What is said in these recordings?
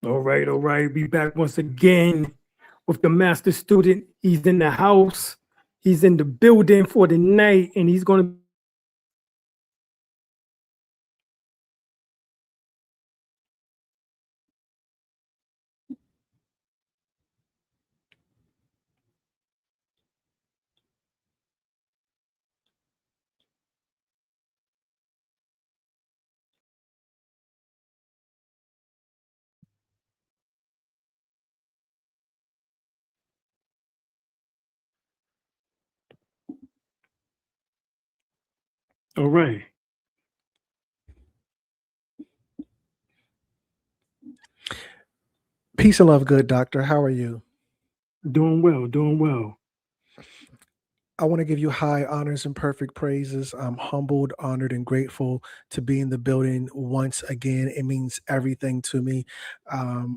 All right. Be back once again with the master student. He's in the house. He's in the building for the night, and he's going to be sharing with us some All right. Peace and love, good doctor. How are you? Doing well, doing well. I want to give you high honors and perfect praises. I'm humbled, honored, and grateful to be in the building once again. It means everything to me.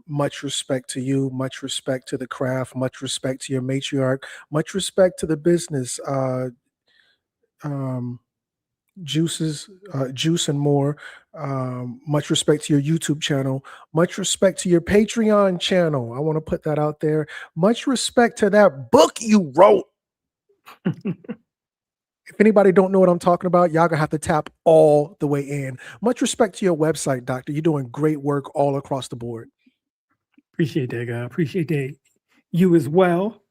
Much respect to you, much respect to the craft, much respect to your matriarch, much respect to the business. Um, Juice and more. Much respect to your YouTube channel. Much respect to your Patreon channel. I want to put that out there. Much respect to that book you wrote. If anybody don't know what I'm talking about, y'all gonna have to tap all the way in. Much respect to your website, doctor. You're doing great work all across the board. Appreciate that, guy. Appreciate that. You as well.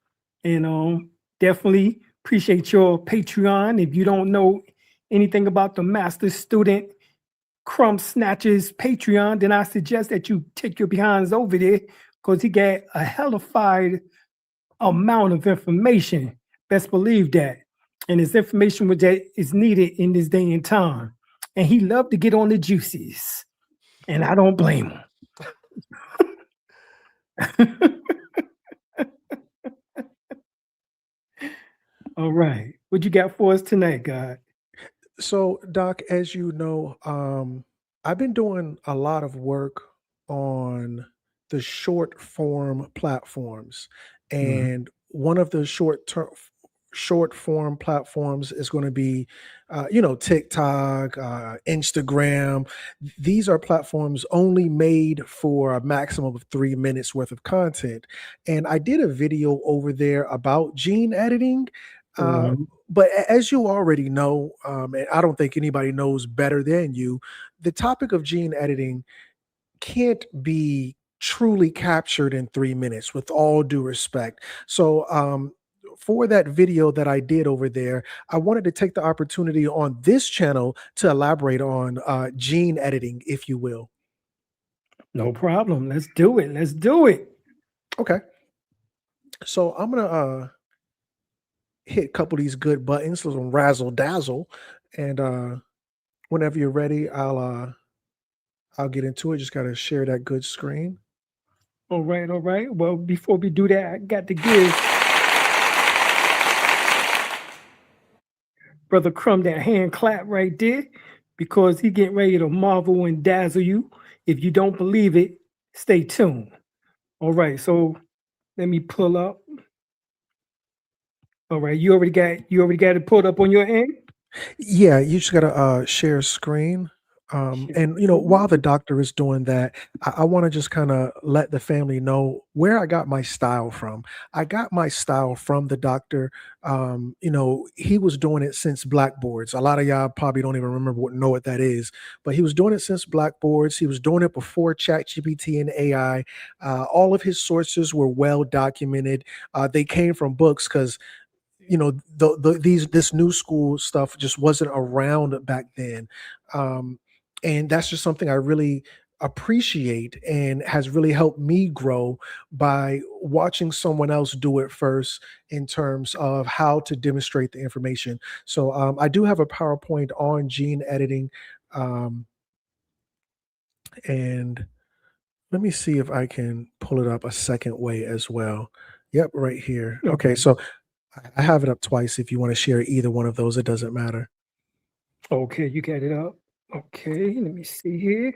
And definitely appreciate your Patreon. If you don't know anything about the Master Student Crumb Snatchers Patreon, then I suggest that you take your behinds over there because he got a hellified amount of information. Best believe that. And it's information which that is needed in this day and time. And he loved to get on the juices. And I don't blame him. All right. What you got for us tonight, God? So, Doc, as you know, I've been doing a lot of work on the short form platforms, Mhm. and one of the short form platforms is going to be, TikTok, Instagram. These are platforms only made for a maximum of 3 minutes worth of content. And I did a video over there about gene editing. Uh, Mhm. but as you already know, and I don't think anybody knows better than you, the topic of gene editing can't be truly captured in 3 minutes, with all due respect. So, for that video that I did over there, I wanted to take the opportunity on this channel to elaborate on gene editing, if you will. No problem. Let's do it. Let's do it. Okay. So I'm gonna hit a couple of these good buttons, some razzle dazzle, and whenever you're ready, I'll get into it. Just gotta share that good screen. All right, all right. Well, before we do that, I got to give Brother Crumb that hand clap right there because he getting ready to marvel and dazzle you. If you don't believe it, stay tuned. All right, so let me pull up. All right, you already got it pulled up on your end. Yeah, you just gotta share screen. Share And while screen. the doctor is doing that, I want to just kind of let the family know where I got my style from. I got my style from the doctor. He was doing it since blackboards. A lot of y'all probably don't even remember know what that is, but he was doing it since blackboards. He was doing it before ChatGPT and AI. All of his sources were well documented. They came from books because this new school stuff just wasn't around back then. Um, and that's just something I really appreciate and has really helped me grow by watching someone else do it first in terms of how to demonstrate the information. So I do have a PowerPoint on gene editing, um, and let me see if I can pull it up a second way as well. Yep, right here. Okay, Okay. so I have it up twice. If you want to share either one of those, it doesn't matter. Okay, you got it up. Okay, let me see here.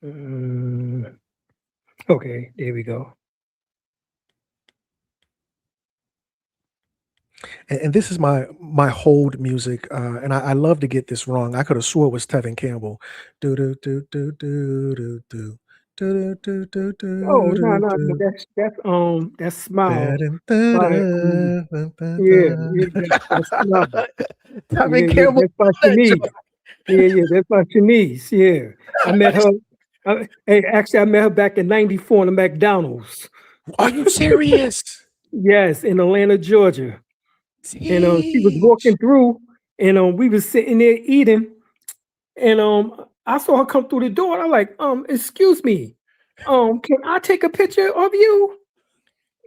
Uh, okay, there we go. And this is my hold music, and I love to get this wrong. I could have swore it was Tevin Campbell. Do do do do do do do do do do Oh, do no, do no, no, do. that's Smile Tevin by, yeah, that's Smile. Yeah, yeah, Campbell, that's by that Shanice. joint. Yeah, yeah, that's by Shanice, yeah. I met her, hey, actually, I met her back in '94 in the McDonald's. Are you serious? Yes, in Atlanta, Georgia. And she was Teach. walking through, and we was sitting there eating, and I saw her come through the door. And I'm like, excuse me, can I take a picture of you?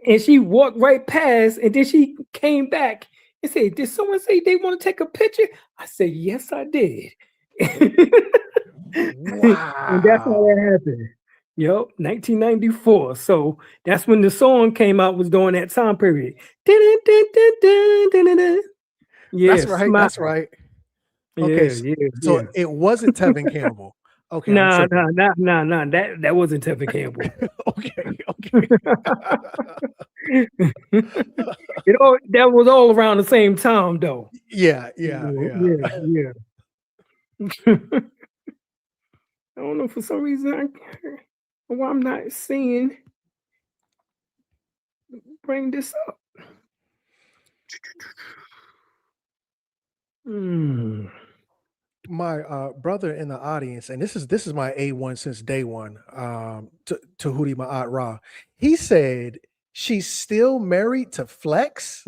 And she walked right past, and then she came back and said, "Did someone say they want to take a picture?" I said, "Yes, I did." And that's how Wow. that happened. Yep, 1994. So that's when the song came out. Was during that time period. Dun, dun, dun, dun, dun, dun, dun. Yeah, That's right. smile. That's right. Okay, Yeah, yeah, so yeah. it wasn't Tevin Campbell. Okay, I'm Nah, nah, tripping. nah, nah, nah. That wasn't Tevin Campbell. Okay, okay. That was all around the same time though. Yeah, yeah, Yeah, yeah. yeah, yeah. I don't know for some reason why I'm not seeing bring this up. Hmm. My brother in the audience, and this is my A1 since day one, to Hootie Ma'at Ra. He said she's still married to Flex.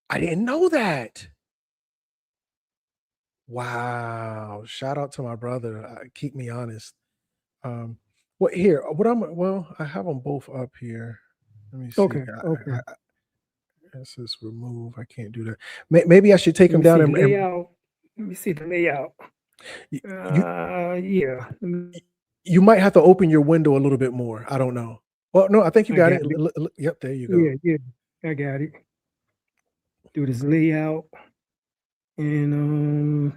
I didn't know that. Wow. Shout out to my brother. Keep me honest. Um, what here? I have them both up here. Let me see. Okay, okay. This is remove. I can't do that. Maybe I should take Let them me down see and layout. Let me see the layout. you Yeah. you might have to open your window a little bit more. I don't know. Well, no, I think you I got got it. it. Yep, there you go. Yeah, yeah. I got it. Do this layout. And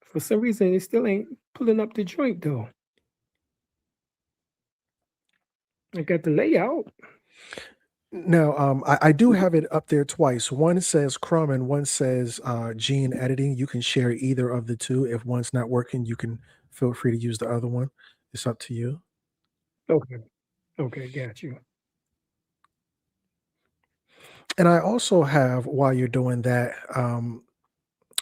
for some reason it still ain't pulling up the joint though. I got the layout. Now, I do have it up there twice. One says Crumb and one says gene editing. You can share either of the two. If one's not working, you can feel free to use the other one. It's up to you. Okay. Okay, got you. And I also have, while you're doing that, an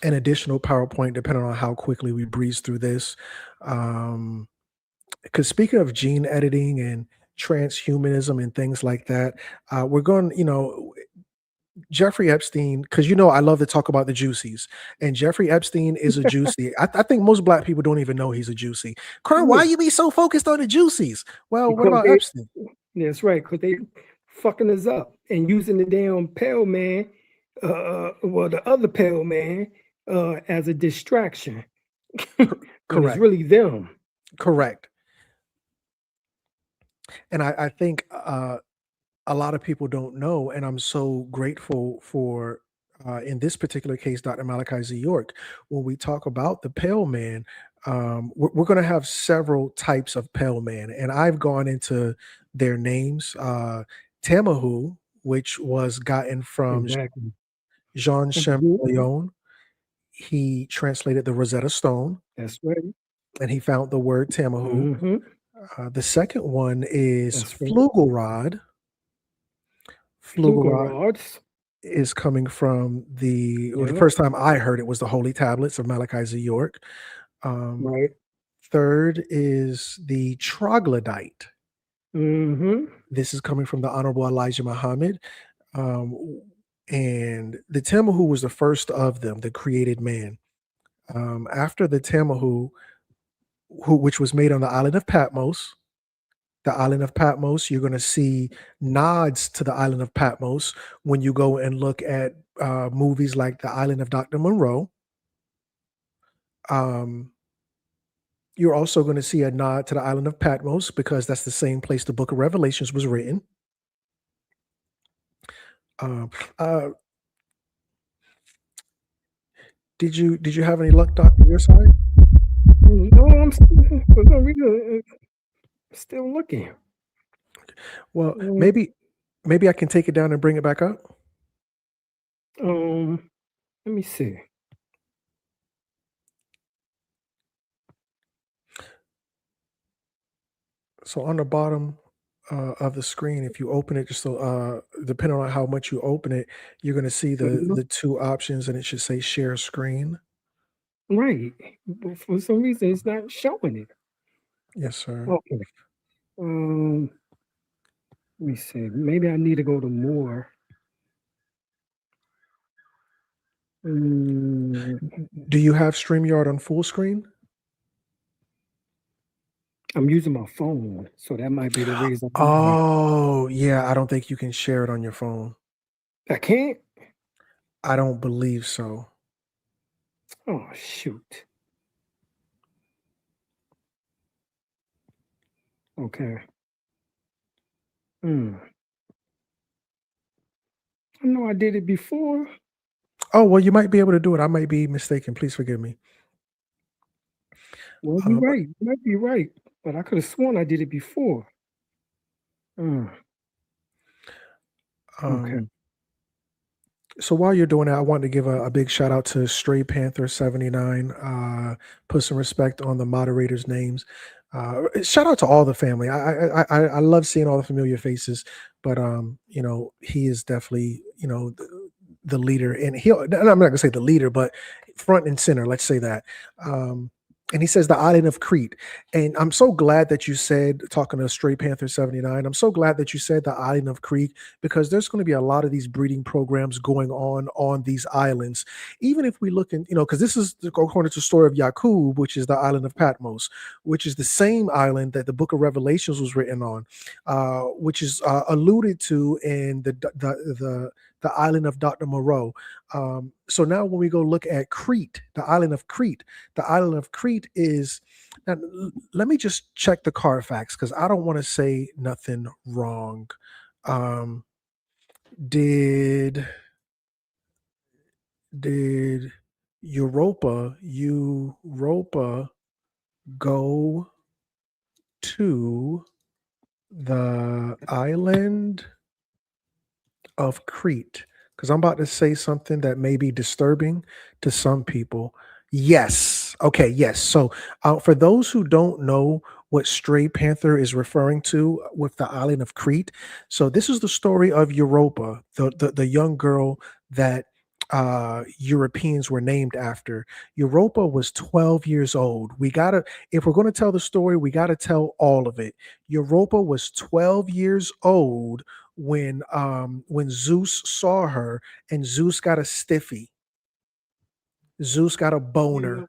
additional PowerPoint, depending on how quickly we breeze through this. Because speaking of gene editing and transhumanism and things like that, we're going, Jeffrey Epstein, because I love to talk about the juicies, and Jeffrey Epstein is a juicy. I think most black people don't even know he's a juicy. Kern, why Yeah, you be so focused on the juicies? Well, what because about Epstein? that's right, because they fucking us up and using the damn pale man, well, the other pale man, as a distraction when it's Correct, really them. correct. And I think a lot of people don't know, and I'm so grateful for. In this particular case, Dr. Malachi Z. York, when we talk about the pale man, we're going to have several types of pale man, and I've gone into their names. Tamahu, which was gotten from Exactly. Jean Mhm. Champollion. He translated the Rosetta Stone, That's right. and he found the word Tamahu. Hmm. The second one is That's right. Flugelrod. Flugal Flugelrod rods. is coming from the Yep. first time I heard it was the Holy Tablets of Malachi Z. York. Um, Right. Third is the troglodyte. Hmm. This is coming from the Honorable Elijah Muhammad. Um, and the Tamahu was the first of them, the created man. After the Tamahu, which was made on the island of Patmos, you're going to see nods to the island of Patmos when you go and look at movies like The Island of Dr. Monroe. Um, you're also going to see a nod to the island of Patmos because that's the same place the book of Revelations was written. Um, uh, did you have any luck, Doctor, your side? No, for some reason, still looking. Well, Mm, maybe I can take it down and bring it back up. Let me see. So on the bottom of the screen, if you open it, just so depending on how much you open it, you're going to see Mhm. the two options, and it should say share screen. Right. But for some reason, it's not showing it. Yes, sir. Okay. Um, Let me see. Maybe I need to go to more. Mm, Do you have StreamYard on full screen? I'm using my phone, so that might be the reason why. Oh, yeah. I don't think you can share it on your phone. I can't. I don't believe so. Oh shoot. Okay. Hmm. I know I did it before. Oh, well, you might be able to do it. I might be mistaken. Please forgive me. Well, you're Uh, right. You might be right, but I could have sworn I did it before. Hmm. Okay. um, So while you're doing that, I want to give a big shout out to Stray Panther 79. Put some respect on the moderators' names. Shout out to all the family. I love seeing all the familiar faces, but he is definitely the leader, and I'm not gonna say the leader, but front and center. Let's say that. Um, and he says the island of Crete. And I'm so glad that you said, talking to Stray Panther 79, I'm so glad that you said the island of Crete, because there's going to be a lot of these breeding programs going on these islands. Even if we look in, because this is according to the story of Yaqub, which is the island of Patmos, which is the same island that the book of Revelations was written on, which is alluded to in the island of Dr. Moreau. So now when we go look at Crete, the island of Crete is, now, let me just check the Carfax because I don't want to say nothing wrong. Um, did did Europa go to the island of Crete? Because I'm about to say something that may be disturbing to some people. Yes. Okay. Yes. So, for those who don't know what Stray Panther is referring to with the island of Crete, so this is the story of Europa, the young girl that Europeans were named after. Europa was 12 years old. If we're going to tell the story, we got to tell all of it. Europa was 12 years old when Zeus saw her, and Zeus got a stiffy. Zeus got a Yeah. boner.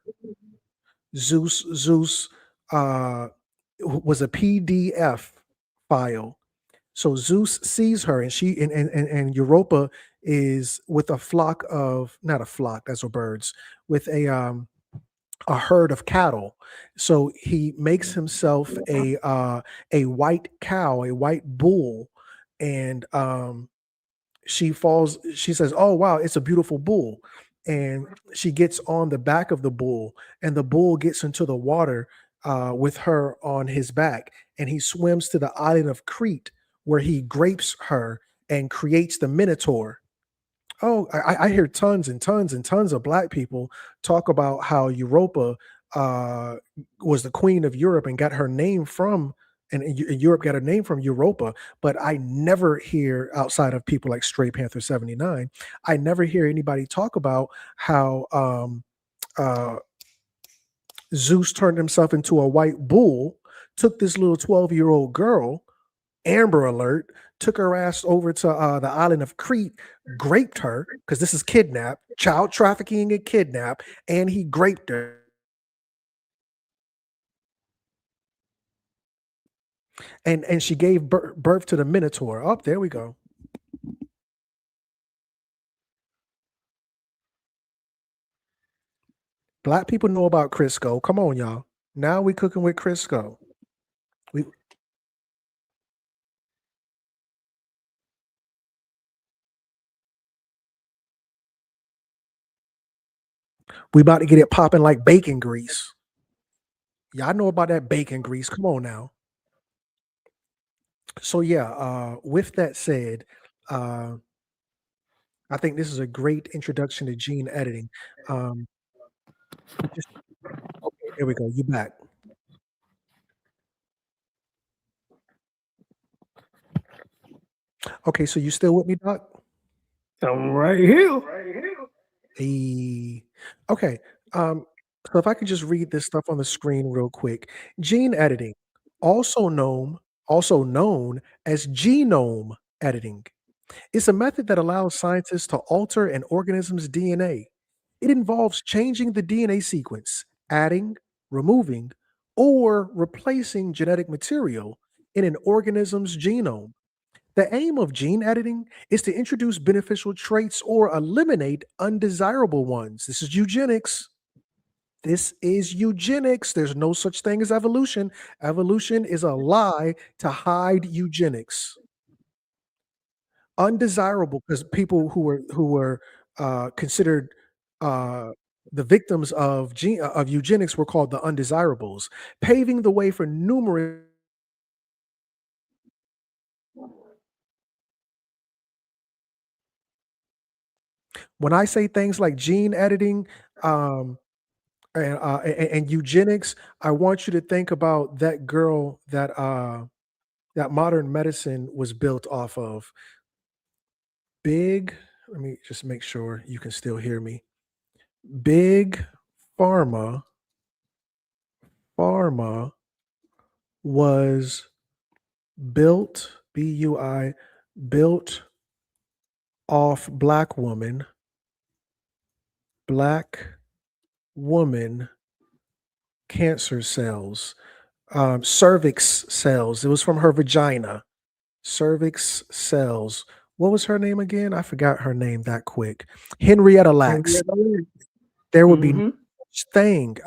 Zeus uh was a PDF file. So Zeus sees her, and she and Europa is with a flock of, not a flock, that's a birds, with a herd of cattle. So he makes himself a white cow, a white bull, and she says, "Oh wow, it's a beautiful bull." And she gets on the back of the bull, and the bull gets into the water with her on his back, and he swims to the island of Crete, where he grapes her and creates the Minotaur. Oh, I hear tons and tons and tons of black people talk about how Europa uh, was the queen of Europe and got her name from, and Europe got her name from Europa. But I never hear, outside of people like Stray Panther 79, I never hear anybody talk about how uh, Zeus turned himself into a white bull, took this little 12-year-old girl, Amber Alert, took her ass over to the island of Crete, graped her, because this is kidnap, child trafficking and kidnap, and he graped her. And she gave birth to the Minotaur. Oh, there we go. Black people know about Crisco. Come on, y'all. Now we cooking with Crisco. We we about to get it popping like bacon grease. Y'all know about that bacon grease. Come on now. So yeah, with that said, uh I think this is a great introduction to gene editing. Um, just okay, there we go. You back. Okay, so you still with me, Doc? I'm right here. Eh, okay. Um, so if I could just read this stuff on the screen real quick. Gene editing, also known also known as genome editing. It's a method that allows scientists to alter an organism's DNA. It involves changing the DNA sequence, adding, removing, or replacing genetic material in an organism's genome. The aim of gene editing is to introduce beneficial traits or eliminate undesirable ones. This is eugenics. This is eugenics. There's no such thing as evolution. Evolution is a lie to hide eugenics. Undesirable because people who were considered uh, the victims of of eugenics were called the undesirables, paving the way for numerous. When I say things like gene editing, um, and eugenics, I want you to think about that girl that modern medicine was built off of. Big, let me just make sure you can still hear me. Big pharma, pharma was built, BUI, built off black woman cancer cells, cervix cells. It was from her vagina. Cervix cells. What was her name again? I forgot her name that quick. Henrietta Lacks. There would be no Mm-hmm. such thing.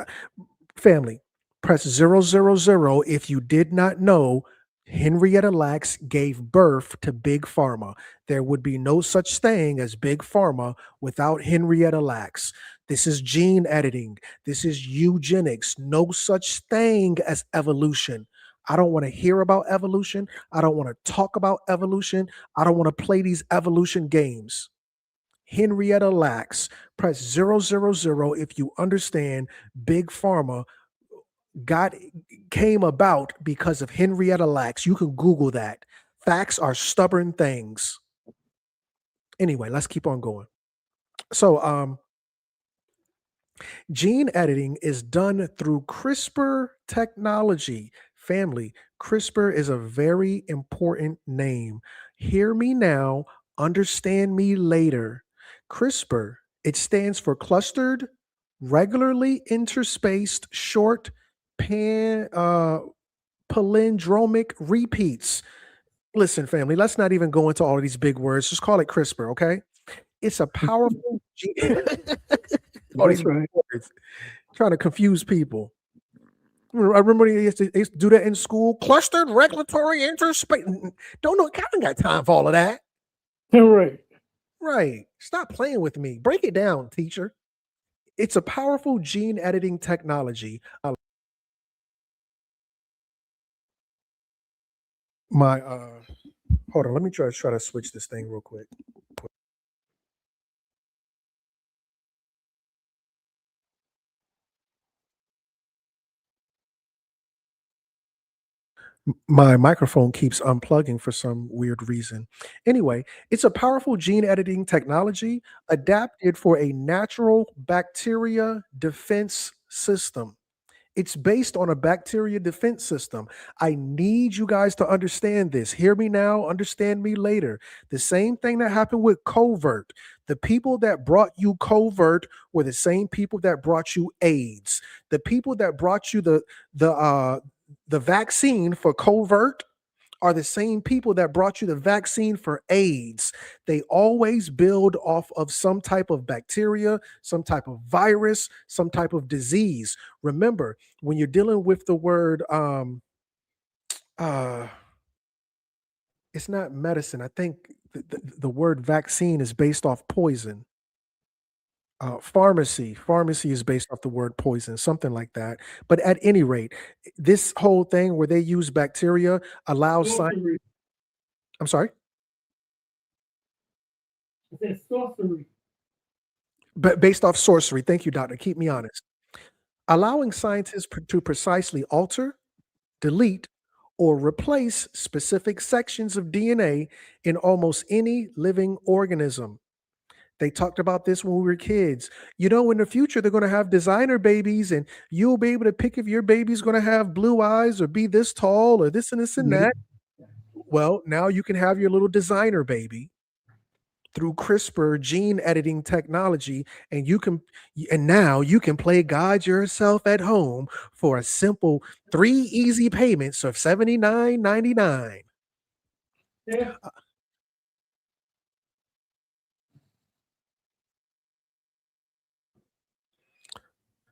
Family, press 000 if you did not know Henrietta Lacks gave birth to Big Pharma. There would be no such thing as Big Pharma without Henrietta Lacks. This is gene editing. This is eugenics. No such thing as evolution. I don't want to hear about evolution. I don't want to talk about evolution. I don't want to play these evolution games. Henrietta Lacks. Press 000 if you understand Big Pharma got came about because of Henrietta Lacks. You can Google that. Facts are stubborn things. Anyway, let's keep on going. So, gene editing is done through CRISPR technology. Family, CRISPR is a very important name. Hear me now, understand me later. CRISPR, it stands for clustered, regularly interspaced, short, pan, palindromic repeats. Listen, family, let's not even go into all of these big words. Just call it CRISPR, okay? It's a powerful all these That's big right. words trying to confuse people. I remember they used to do that in school. Clustered regulatory interspace. Don't know. I don't got time for all of that. All right. Right. Stop playing with me. Break it down, teacher. It's a powerful gene editing technology. My hold on. Let me try to switch this thing real quick. My microphone keeps unplugging for some weird reason. Anyway, it's a powerful gene editing technology adapted for a natural bacteria defense system. It's based on a bacteria defense system. I need you guys to understand this. Hear me now, understand me later. The same thing that happened with covert. The people that brought you covert were the same people that brought you AIDS. The people that brought you the vaccine for covert are the same people that brought you the vaccine for AIDS. They always build off of some type of bacteria, some type of virus, some type of disease. Remember, when you're dealing with the word, uh, it's not medicine. I think the word vaccine is based off poison. Pharmacy is based off the word poison, something like that. But at any rate, this whole thing where they use bacteria allows science. I'm sorry. It's sorcery. But based off sorcery. Thank you, doctor. Keep me honest. Allowing scientists to precisely alter, delete, or replace specific sections of DNA in almost any living organism. They talked about this when we were kids. You know, in the future, they're going to have designer babies, and you'll be able to pick if your baby's going to have blue eyes or be this tall or this and this and Yeah. that. Well, now you can have your little designer baby through CRISPR gene editing technology, and now you can play God yourself at home for a simple 3 easy payments of $79.99. Yeah.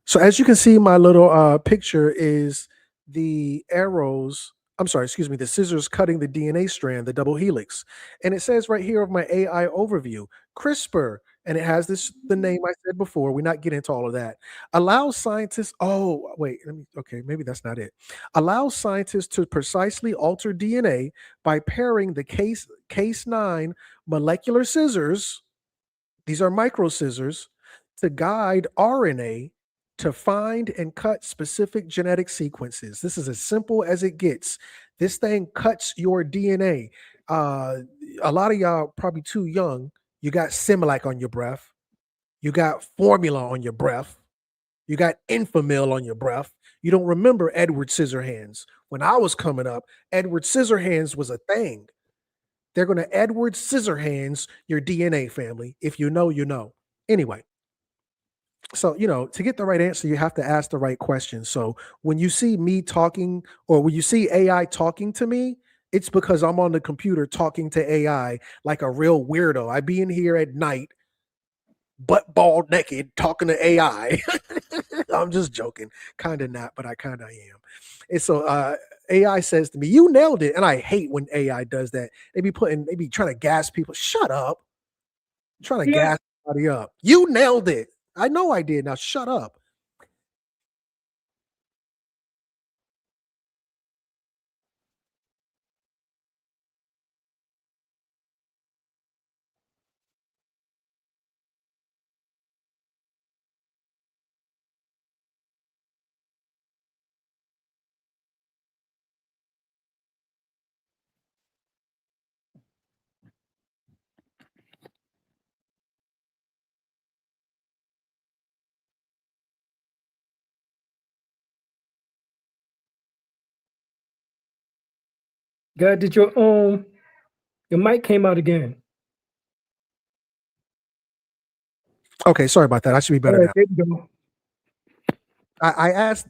So as you can see, my little picture is the arrows. I'm sorry, excuse me, the scissors cutting the DNA strand, the double helix. And it says right here of my AI overview, CRISPR, and it has the name I said before. We're not getting into all of that. Allows scientists, oh, wait, okay, maybe that's not it. Allows scientists to precisely alter DNA by pairing the case 9 molecular scissors, these are micro scissors, to guide RNA to find and cut specific genetic sequences. This is as simple as it gets. This thing cuts your DNA. Uh, a lot of y'all probably too young. You got Similac on your breath. You got formula on your breath. You got Infamil on your breath. You don't remember Edward Scissorhands. When I was coming up, Edward Scissorhands was a thing. They're going to Edward Scissorhands your DNA, family. If you know, you know. Anyway, so to get the right answer, you have to ask the right question. So when you see me talking, or when you see AI talking to me, it's because I'm on the computer talking to AI like a real weirdo. I be in here at night, butt bald naked, talking to AI. I'm just joking, kind of not, but I kind of am. And so AI says to me, "You nailed it," and I hate when AI does that. They be trying to gas people. Shut up! I'm trying to Yeah. gas somebody up. You nailed it. I know I did. Now shut up. God, did your mic came out again. Okay, sorry about that. I should be All better right, now. there you go. I asked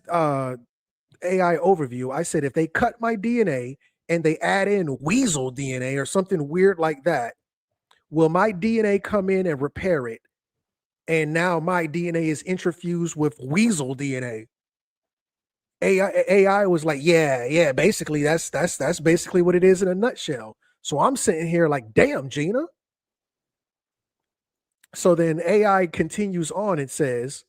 AI overview. I said if they cut my DNA and they add in weasel DNA or something weird like that, will my DNA come in and repair it? And now my DNA is interfused with weasel DNA. AI was like, yeah, basically that's basically what it is in a nutshell. So I'm sitting here like, damn, Gina. So then AI continues on and says,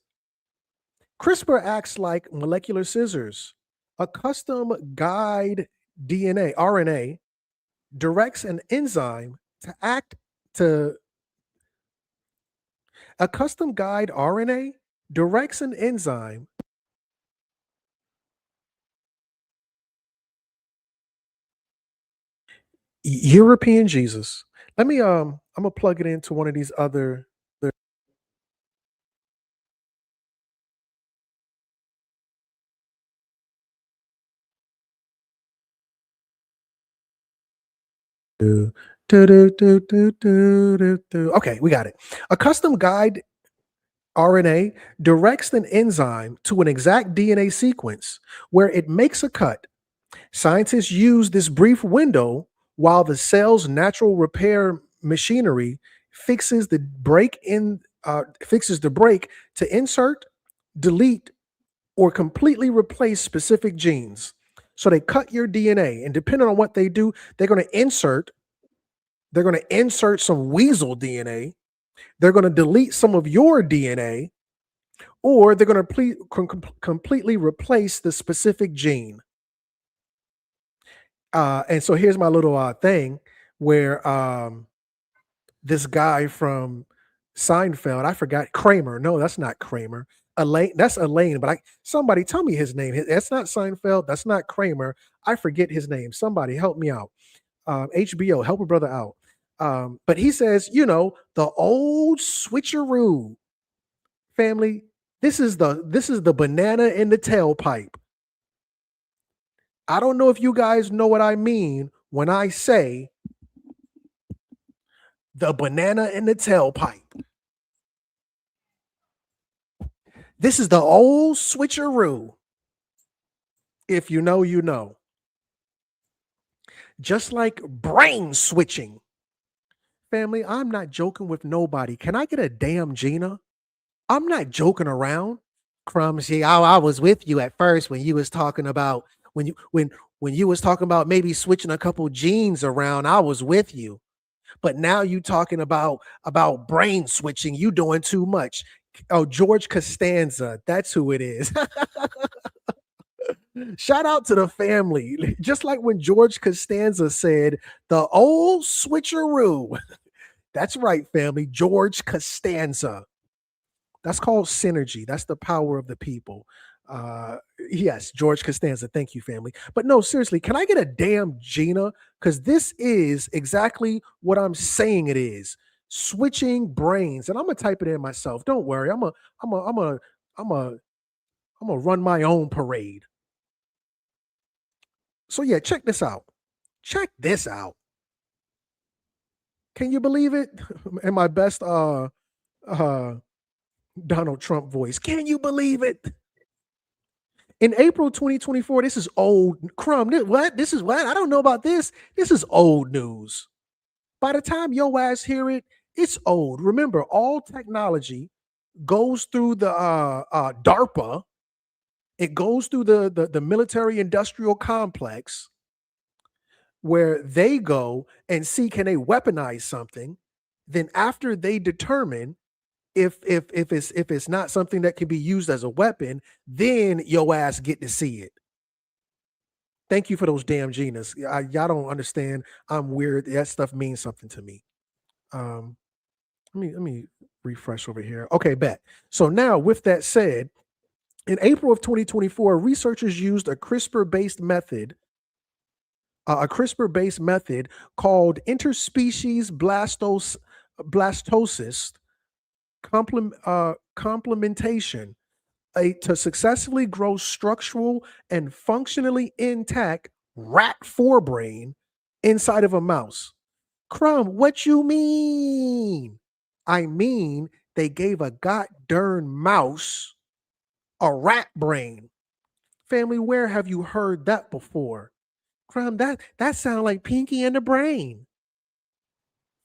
CRISPR acts like molecular scissors. A custom guide RNA directs an enzyme to act to a custom guide RNA directs an enzyme. European Jesus. Let me I'm gonna plug it into one of these other. Do, do. Okay, we got it. A custom guide RNA directs an enzyme to an exact DNA sequence where it makes a cut. Scientists use this brief window while the cell's natural repair machinery fixes the break to insert, delete, or completely replace specific genes. So they cut your DNA, and depending on what they do, they're going to insert some weasel DNA. They're going to delete some of your DNA, or they're going to completely replace the specific gene. And so here's my little thing where this guy from Seinfeld. I forgot Kramer. No, that's not Kramer. Elaine. That's Elaine. But somebody tell me his name. That's not Seinfeld. That's not Kramer. I forget his name. Somebody help me out. HBO, help a brother out. But he says, the old switcheroo family. This is the banana in the tailpipe. I don't know if you guys know what I mean when I say the banana in the tailpipe. This is the old switcheroo. If you know, you know. Just like brain switching. Family, I'm not joking with nobody. Can I get a damn Gina? I'm not joking around. Crumbs, yeah, I was with you at first when you was talking about when you was talking about maybe switching a couple genes around. I was with you. But now you talking about brain switching. You doing too much. Oh, George Costanza. That's who it is. Shout out to the family. Just like when George Costanza said, the old switcheroo. That's right, family. George Costanza. That's called synergy. That's the power of the people. Yes, George Costanza. Thank you, family. But no, seriously, can I get a damn Gina? Because this is exactly what I'm saying it is. Switching brains. And I'm gonna type it in myself. Don't worry. I'm gonna run my own parade. So yeah, check this out. Check this out. Can you believe it? In my best uh Donald Trump voice. Can you believe it? In April 2024, this is old crumb. What? This is what? I don't know about this. This is old news. By the time your ass hear it, it's old. Remember, all technology goes through the DARPA. It goes through the military industrial complex where they go and see can they weaponize something. Then after they determine if it's not something that can be used as a weapon, then your ass get to see it. Thank you for those damn Ginas. Y'all don't understand. I'm weird. That stuff means something to me. Um, let me refresh over here. Okay, bet. So now, with that said, in April of 2024, researchers used a CRISPR-based method called interspecies blastocyst complementation to successfully grow structural and functionally intact rat forebrain inside of a mouse. Crumb, what you mean? I mean, they gave a god darn mouse a rat brain. Family, where have you heard that before? Crumb, that sounds like Pinky and the Brain.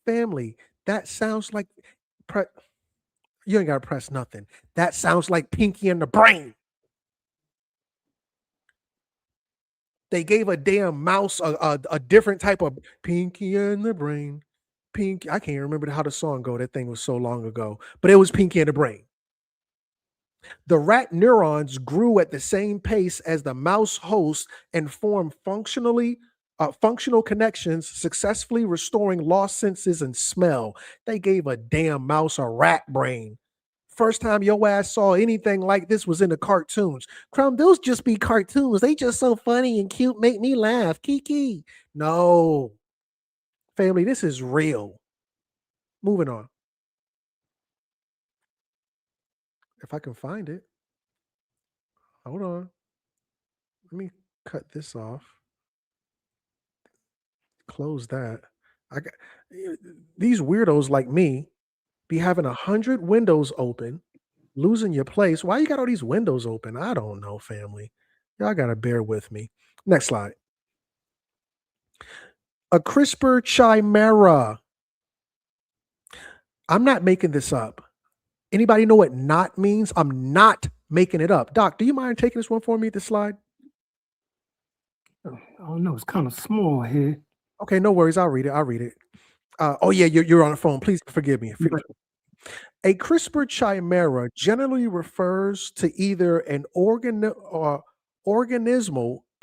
Family, that sounds like you ain't gotta press nothing. That sounds like Pinky and the Brain. They gave a damn mouse a different type of Pinky and the Brain. Pinky, I can't remember how the song go. That thing was so long ago, but it was Pinky and the Brain. The rat neurons grew at the same pace as the mouse host and formed functional connections, successfully restoring lost senses and smell. They gave a damn mouse a rat brain. First time your ass saw anything like this was in the cartoons. Crumb, those just be cartoons. They just so funny and cute, make me laugh. Kiki. No. Family, this is real. Moving on. If I can find it. Hold on. Let me cut this off. Close that. I got these weirdos like me be having 100 windows open, losing your place. Why you got all these windows open? I don't know, family. Y'all gotta bear with me. Next slide. A CRISPR chimera. I'm not making this up. Anybody know what not means? I'm not making it up. Doc, do you mind taking this one for me, this slide? I don't know. It's kind of small here. Okay, no worries. I'll read it. I'll read it. Oh yeah, you're on the phone. Please forgive me. A CRISPR chimera generally refers to either an organismal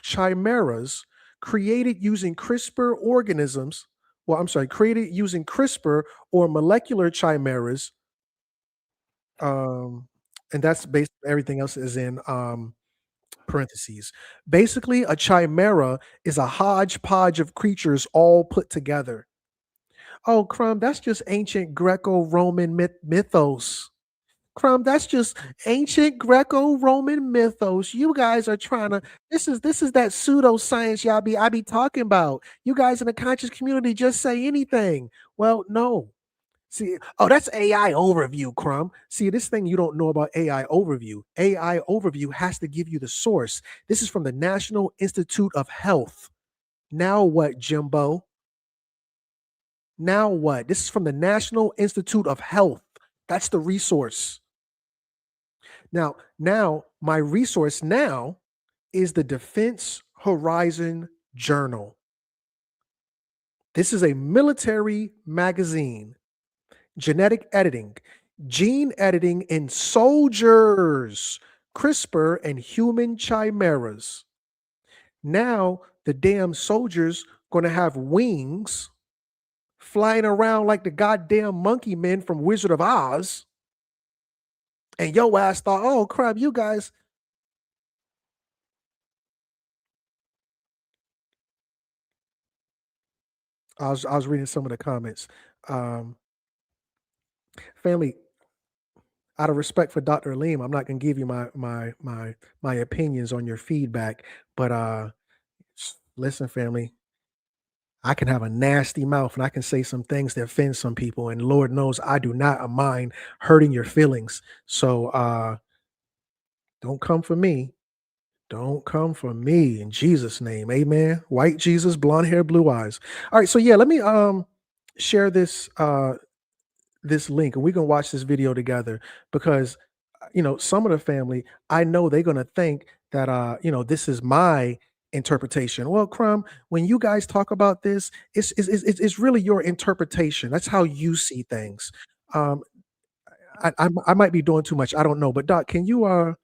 chimeras created using CRISPR organisms well, I'm sorry, created using CRISPR or molecular chimeras, um, and that's based everything else is in parentheses. Basically, a chimera is a hodgepodge of creatures all put together. Oh, Crumb, that's just ancient Greco-Roman mythos. Crumb, that's just ancient Greco-Roman mythos. You guys are trying to. This is that pseudoscience I be talking about. You guys in the conscious community just say anything. Well, no. See, oh, that's AI overview, Crumb. See, this thing you don't know about AI overview. AI overview has to give you the source. This is from the National Institute of Health. Now what, Jimbo? Now what? This is from the National Institute of Health. That's the resource. Now my resource now is the Defense Horizon Journal. This is a military magazine. Genetic editing, gene editing in soldiers, CRISPR and human chimeras. Now the damn soldiers gonna have wings flying around like the goddamn monkey men from Wizard of Oz. And yo ass thought, oh crap, you guys. I was reading some of the comments. Um, family, out of respect for Dr. Alim, I'm not gonna give you my opinions on your feedback, but listen, family, I can have a nasty mouth and I can say some things that offend some people, and Lord knows I do not mind hurting your feelings. So don't come for me. Don't come for me in Jesus' name. Amen. White Jesus, blonde hair, blue eyes. All right, so yeah, let me share this link and we can watch this video together because some of the family, I know they're going to think that this is my interpretation. Well, Crumb, when you guys talk about this, it's really your interpretation. That's how you see things. um I might be doing too much, I don't know, but Doc, can you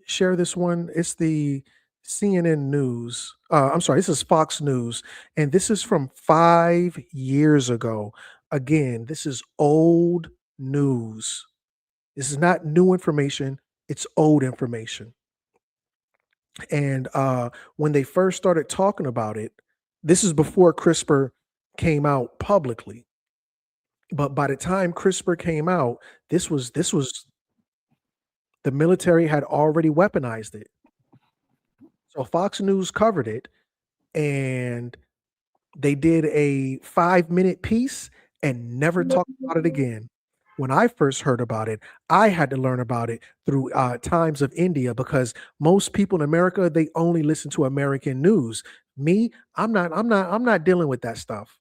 share this one? It's the CNN News. I'm sorry, this is Fox News, and this is from 5 years ago. Again, this is old news. This is not new information, it's old information. And when they first started talking about it, this is before CRISPR came out publicly. But by the time CRISPR came out, this was the military had already weaponized it. So Fox News covered it and they did a 5-minute piece and never talked about it again. When I first heard about it, I had to learn about it through Times of India because most people in America, they only listen to American news. Me, I'm not dealing with that stuff.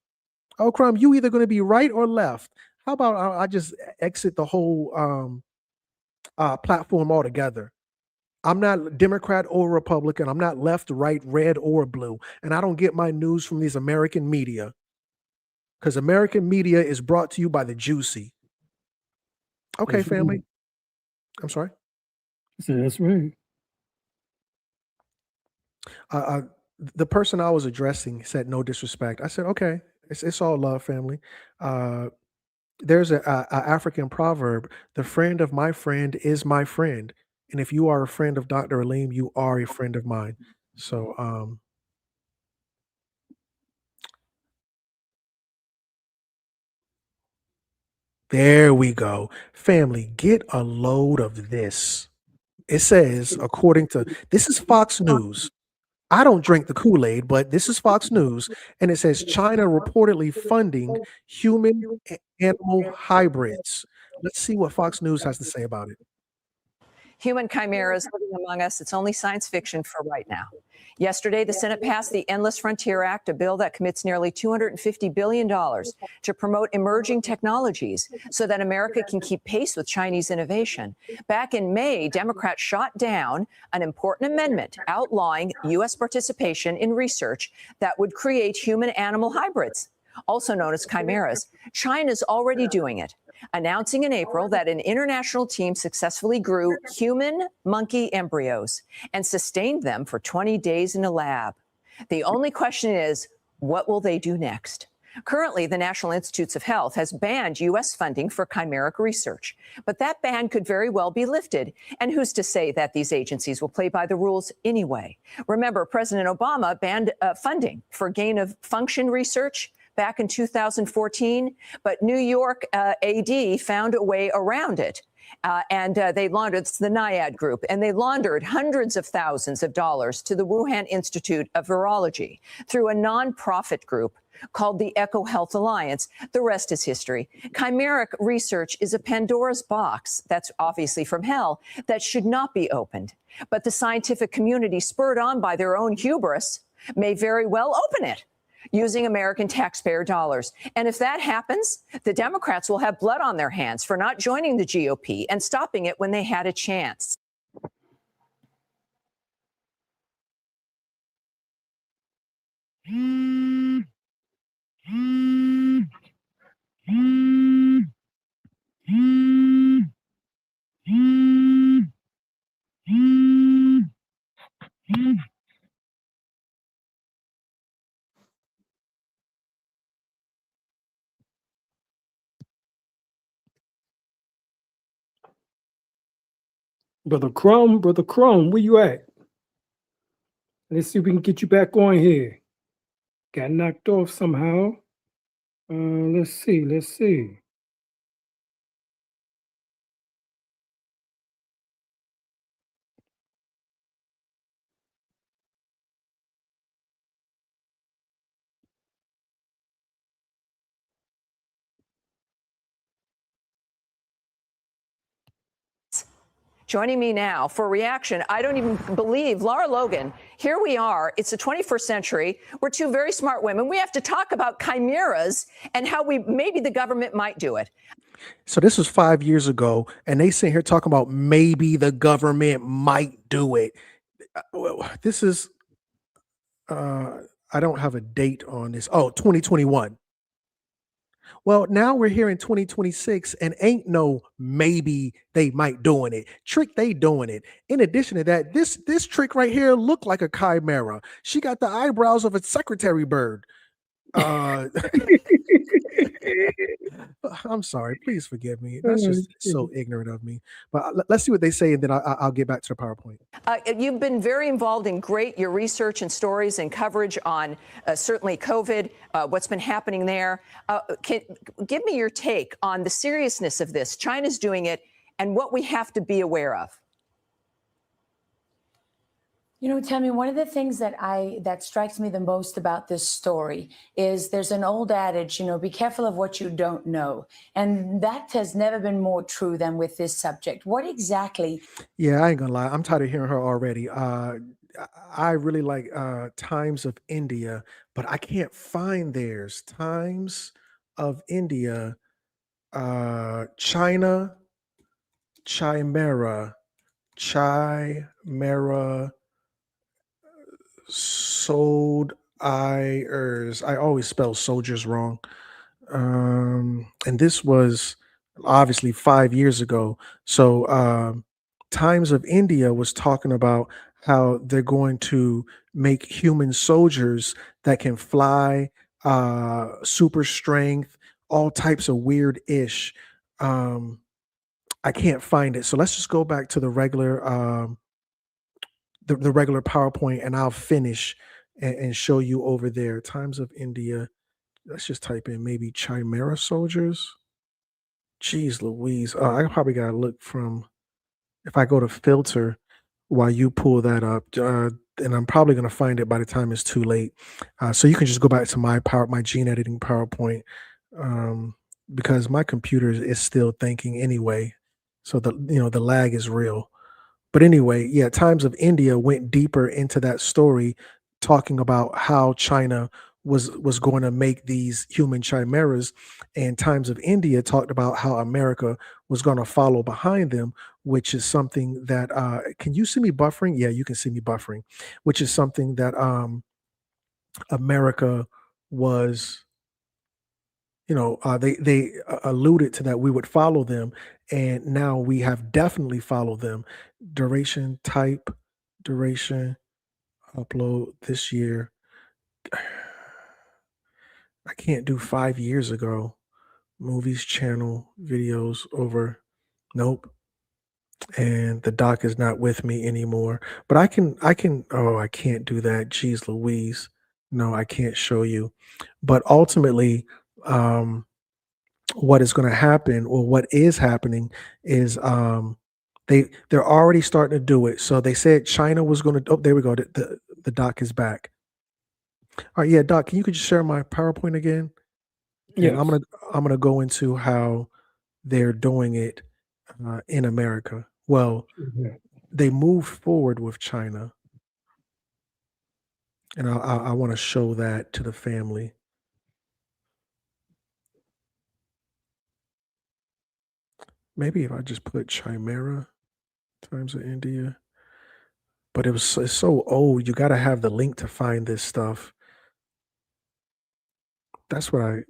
Oh, Crumb, you either going to be right or left. How about I just exit the whole platform altogether? I'm not Democrat or Republican. I'm not left, right, red, or blue. And I don't get my news from these American media because American media is brought to you by the juicy. Okay, That's right. family. I'm sorry. So that's right. Uh, uh, the person I was addressing said no disrespect. I said, okay, it's all love, family. Uh, there's a African proverb: "The friend of my friend is my friend." And if you are a friend of Dr. Alim, you are a friend of mine. So there we go. Family, get a load of this. It says, according to this is Fox News. I don't drink the Kool-Aid, but this is Fox News, and it says China reportedly funding human animal hybrids. Let's see what Fox News has to say about it. Human chimeras living among us, it's only science fiction for right now. Yesterday, the Senate passed the Endless Frontier Act, a bill that commits nearly $250 billion to promote emerging technologies so that America can keep pace with Chinese innovation. Back in May, Democrats shot down an important amendment outlawing U.S. participation in research that would create human-animal hybrids, also known as chimeras. China's already doing it, announcing in April that an international team successfully grew human monkey embryos and sustained them for 20 days in a lab. The only question is, what will they do next? Currently, the National Institutes of Health has banned U.S. funding for chimeric research, but that ban could very well be lifted. And who's to say that these agencies will play by the rules anyway? Remember, President Obama banned funding for gain of function research back in 2014, but New York AD found a way around it. They laundered, it's the NIAID group, and they laundered hundreds of thousands of dollars to the Wuhan Institute of Virology through a nonprofit group called the Eco Health Alliance. The rest is history. Chimeric research is a Pandora's box, that's obviously from hell, that should not be opened. But the scientific community, spurred on by their own hubris, may very well open it using American taxpayer dollars. And if that happens, the Democrats will have blood on their hands for not joining the GOP and stopping it when they had a chance. Brother Crumb, where you at? Let's see if we can get you back on here. Got knocked off somehow. Let's see. Joining me now for reaction, I don't even believe, Laura Logan, here we are. It's the 21st century. We're two very smart women. We have to talk about chimeras and how maybe the government might do it. So this was 5 years ago, and they sit here talking about maybe the government might do it. Well, this is, I don't have a date on this. Oh, 2021. Well, now we're here in 2026 and ain't no maybe they might doing it. Trick, they doing it. In addition to that, this trick right here looked like a chimera. She got the eyebrows of a secretary bird. I'm sorry. Please forgive me. That's just so ignorant of me. But let's see what they say, and then I'll get back to the PowerPoint. You've been very involved in your research and stories and coverage on certainly COVID, what's been happening there. Give me your take on the seriousness of this. China's doing it and what we have to be aware of. You know, Tammy, one of the things that strikes me the most about this story is there's an old adage, you know, be careful of what you don't know. And that has never been more true than with this subject. What exactly? Yeah, I ain't gonna lie. I'm tired of hearing her already. I really like Times of India, but I can't find theirs. Times of India, China, Chimera, sold Iers. I always spell soldiers wrong. And this was obviously 5 years ago. So Times of India was talking about how they're going to make human soldiers that can fly, super strength, all types of weird ish. I can't find it. So let's just go back to the regular the regular PowerPoint, and I'll finish and show you over there. Times of India. Let's just type in maybe Chimera soldiers. Jeez Louise. I probably gotta look from, if I go to filter while you pull that up, and I'm probably gonna find it by the time it's too late. So you can just go back to my gene editing PowerPoint, because my computer is still thinking anyway. So the lag is real. But anyway, yeah, Times of India went deeper into that story, talking about how China was going to make these human chimeras, and Times of India talked about how America was going to follow behind them, which is something that can you see me buffering? Yeah, you can see me buffering, which is something that America was, they alluded to, that we would follow them, and now we have definitely followed them. Duration, upload this year. I can't do 5 years ago. Movies, channel, videos over. Nope. And the doc is not with me anymore. But oh, I can't do that. Jeez Louise. No, I can't show you. But ultimately, um, what is going to happen, or what is happening, is they're already starting to do it. So they said China was going to. Oh, there we go. The doc is back. All right, yeah, doc. Can you could just share my PowerPoint again? And Yes. I'm gonna go into how they're doing it in America. Well, Mhm. they moved forward with China, and I want to show that to the family. Maybe if I just put Chimera times of India, but it's so old. You got to have the link to find this stuff. That's what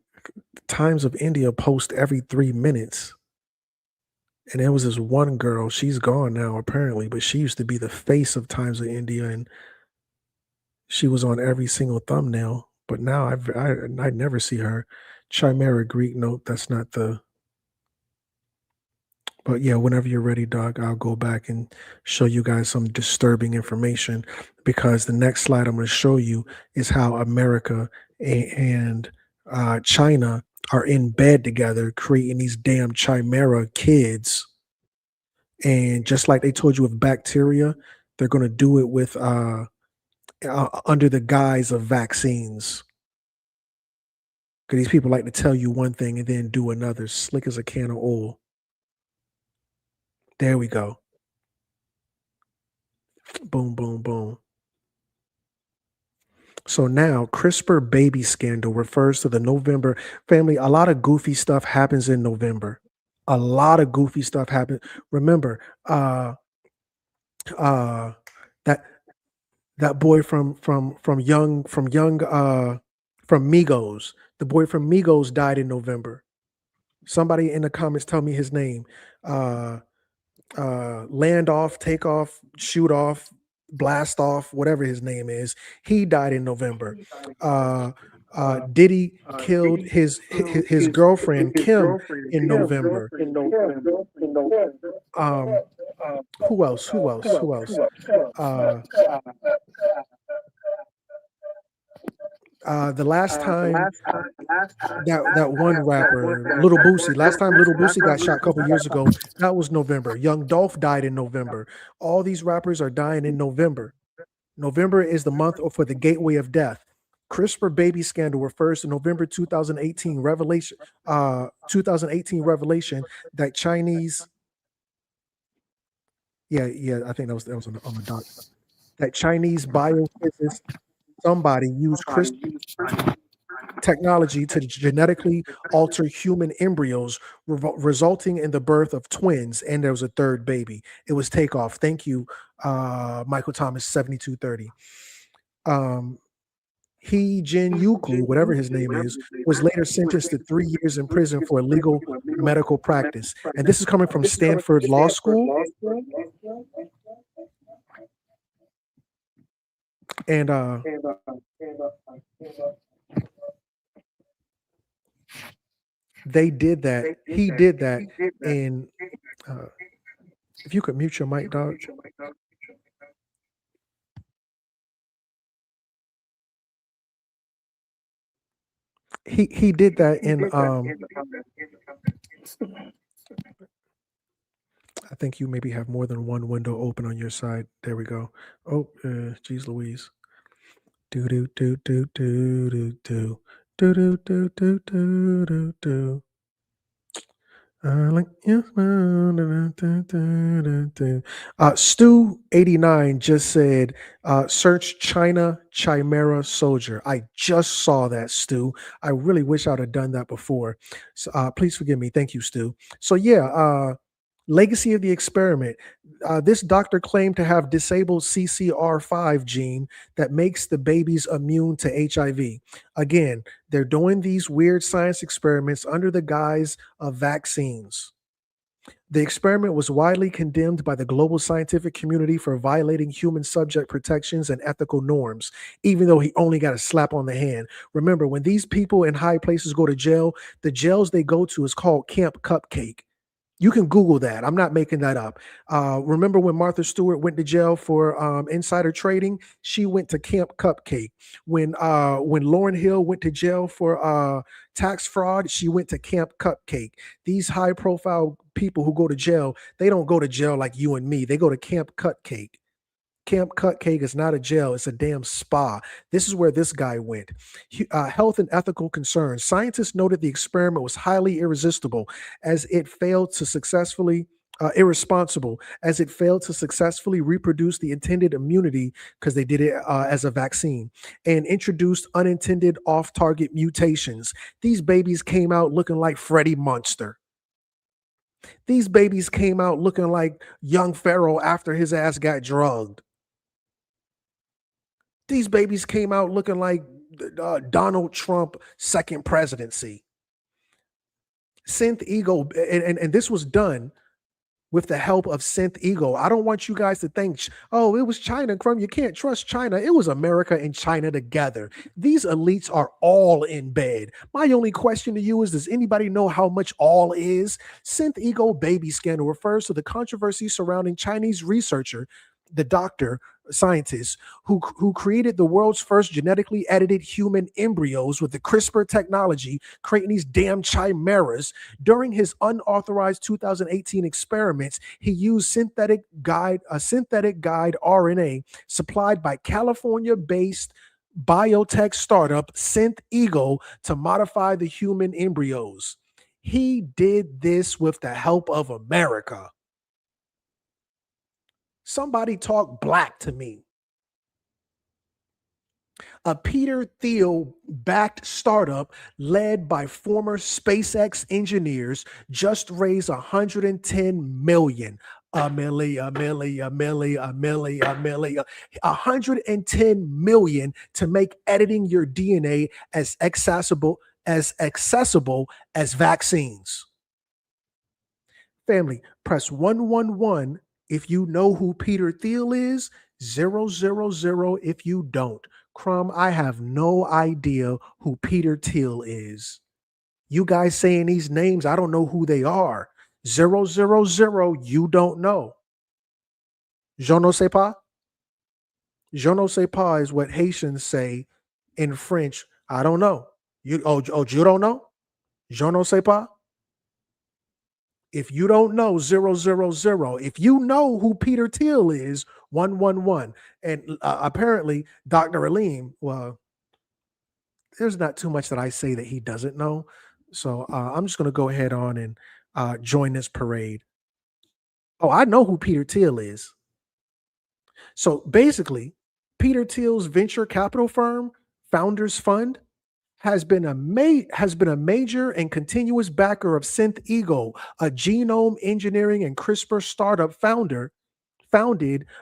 Times of India post every 3 minutes. And there was this one girl, she's gone now apparently, but she used to be the face of Times of India, and she was on every single thumbnail. But now I never see her. Chimera Greek note, that's not the. But yeah, whenever you're ready, Doc, I'll go back and show you guys some disturbing information, because the next slide I'm going to show you is how America and China are in bed together, creating these damn chimera kids. And just like they told you with bacteria, they're going to do it with under the guise of vaccines. Because these people like to tell you one thing and then do another, slick as a can of oil. There we go. Boom, boom, boom. So now, CRISPR baby scandal refers to the November family. A lot of goofy stuff happens in November. A lot of goofy stuff happens. Remember, uh, that that boy from Migos. The boy from Migos died in November. Somebody in the comments tell me his name. Uh, Land off, take off, shoot off, blast off, whatever his name is. He died in November. Diddy killed his girlfriend Kim in November. Who else? Who else? Who else? The last time that one rapper, Little Boosie, last time Little Boosie got shot a couple years ago, that was November. Young Dolph died in November. All these rappers are dying in November. November is the month for the gateway of death. CRISPR baby scandal refers to November 2018 revelation. 2018 revelation that Chinese. Yeah, I think that was on the doc. That Chinese biophysicist, somebody used CRISPR technology to genetically alter human embryos, resulting in the birth of twins, and there was a third baby. It was Takeoff. Thank you, Michael Thomas, 7230. He Jin Yuku, whatever his name is, was later sentenced to 3 years in prison for illegal medical practice. And this is coming from Stanford Law School. And they did that. He did that. And if you could mute your mic, dog. He did that in I think you maybe have more than one window open on your side. There we go. Oh, geez Louise. Do do do do do do do do do do do do do do. Stu89 just said, search China Chimera Soldier. I just saw that, Stu. I really wish I'd have done that before. So please forgive me. Thank you, Stu. So yeah, legacy of the experiment. This doctor claimed to have disabled CCR5 gene that makes the babies immune to HIV. Again, they're doing these weird science experiments under the guise of vaccines. The experiment was widely condemned by the global scientific community for violating human subject protections and ethical norms, even though he only got a slap on the hand. Remember, when these people in high places go to jail, the jails they go to is called Camp Cupcake. You can Google that. I'm not making that up. Remember when Martha Stewart went to jail for insider trading? She went to Camp Cupcake. When Lauryn Hill went to jail for tax fraud, she went to Camp Cupcake. These high profile people who go to jail, they don't go to jail like you and me. They go to Camp Cupcake. Camp Cupcake is not a jail, it's a damn spa. This is where this guy went. Health and ethical concerns. Scientists noted the experiment was highly irresistible as it failed to successfully irresponsible as it failed to successfully reproduce the intended immunity because they did it as a vaccine and introduced unintended off-target mutations. These babies came out looking like Freddie Munster. These babies came out looking like young Pharaoh after his ass got drugged. These babies came out looking like Donald Trump second presidency. Synth ego, and this was done with the help of Synth ego. I don't want you guys to think, oh, it was China. Crumb, you can't trust China. It was America and China together. These elites are all in bed. My only question to you is, does anybody know how much all is? Synth ego baby scandal refers to the controversy surrounding Chinese researcher, the doctor, scientist who created the world's first genetically edited human embryos with the CRISPR technology, creating these damn chimeras. During his unauthorized 2018 experiments, he used synthetic guide RNA supplied by California-based biotech startup Synth Ego to modify the human embryos. He did this with the help of America. Somebody talk black to me. A Peter Thiel-backed startup led by former SpaceX engineers just raised $110 million. $110 million to make editing your DNA as accessible as vaccines. Family, press 111 if you know who Peter Thiel is, 000 if you don't. Crumb, I have no idea who Peter Thiel is. You guys saying these names, I don't know who they are. 000, you don't know. Je ne sais pas. Je ne sais pas is what Haitians say in French. I don't know. You don't know? Je ne sais pas. If you don't know, 000. If you know who Peter Thiel is, 111. And apparently, Dr. Alim, well, there's not too much that I say that he doesn't know. So I'm just going to go ahead on and join this parade. Oh, I know who Peter Thiel is. So basically, Peter Thiel's venture capital firm, Founders Fund, has been a major and continuous backer of Synth Ego, a genome engineering and CRISPR startup founded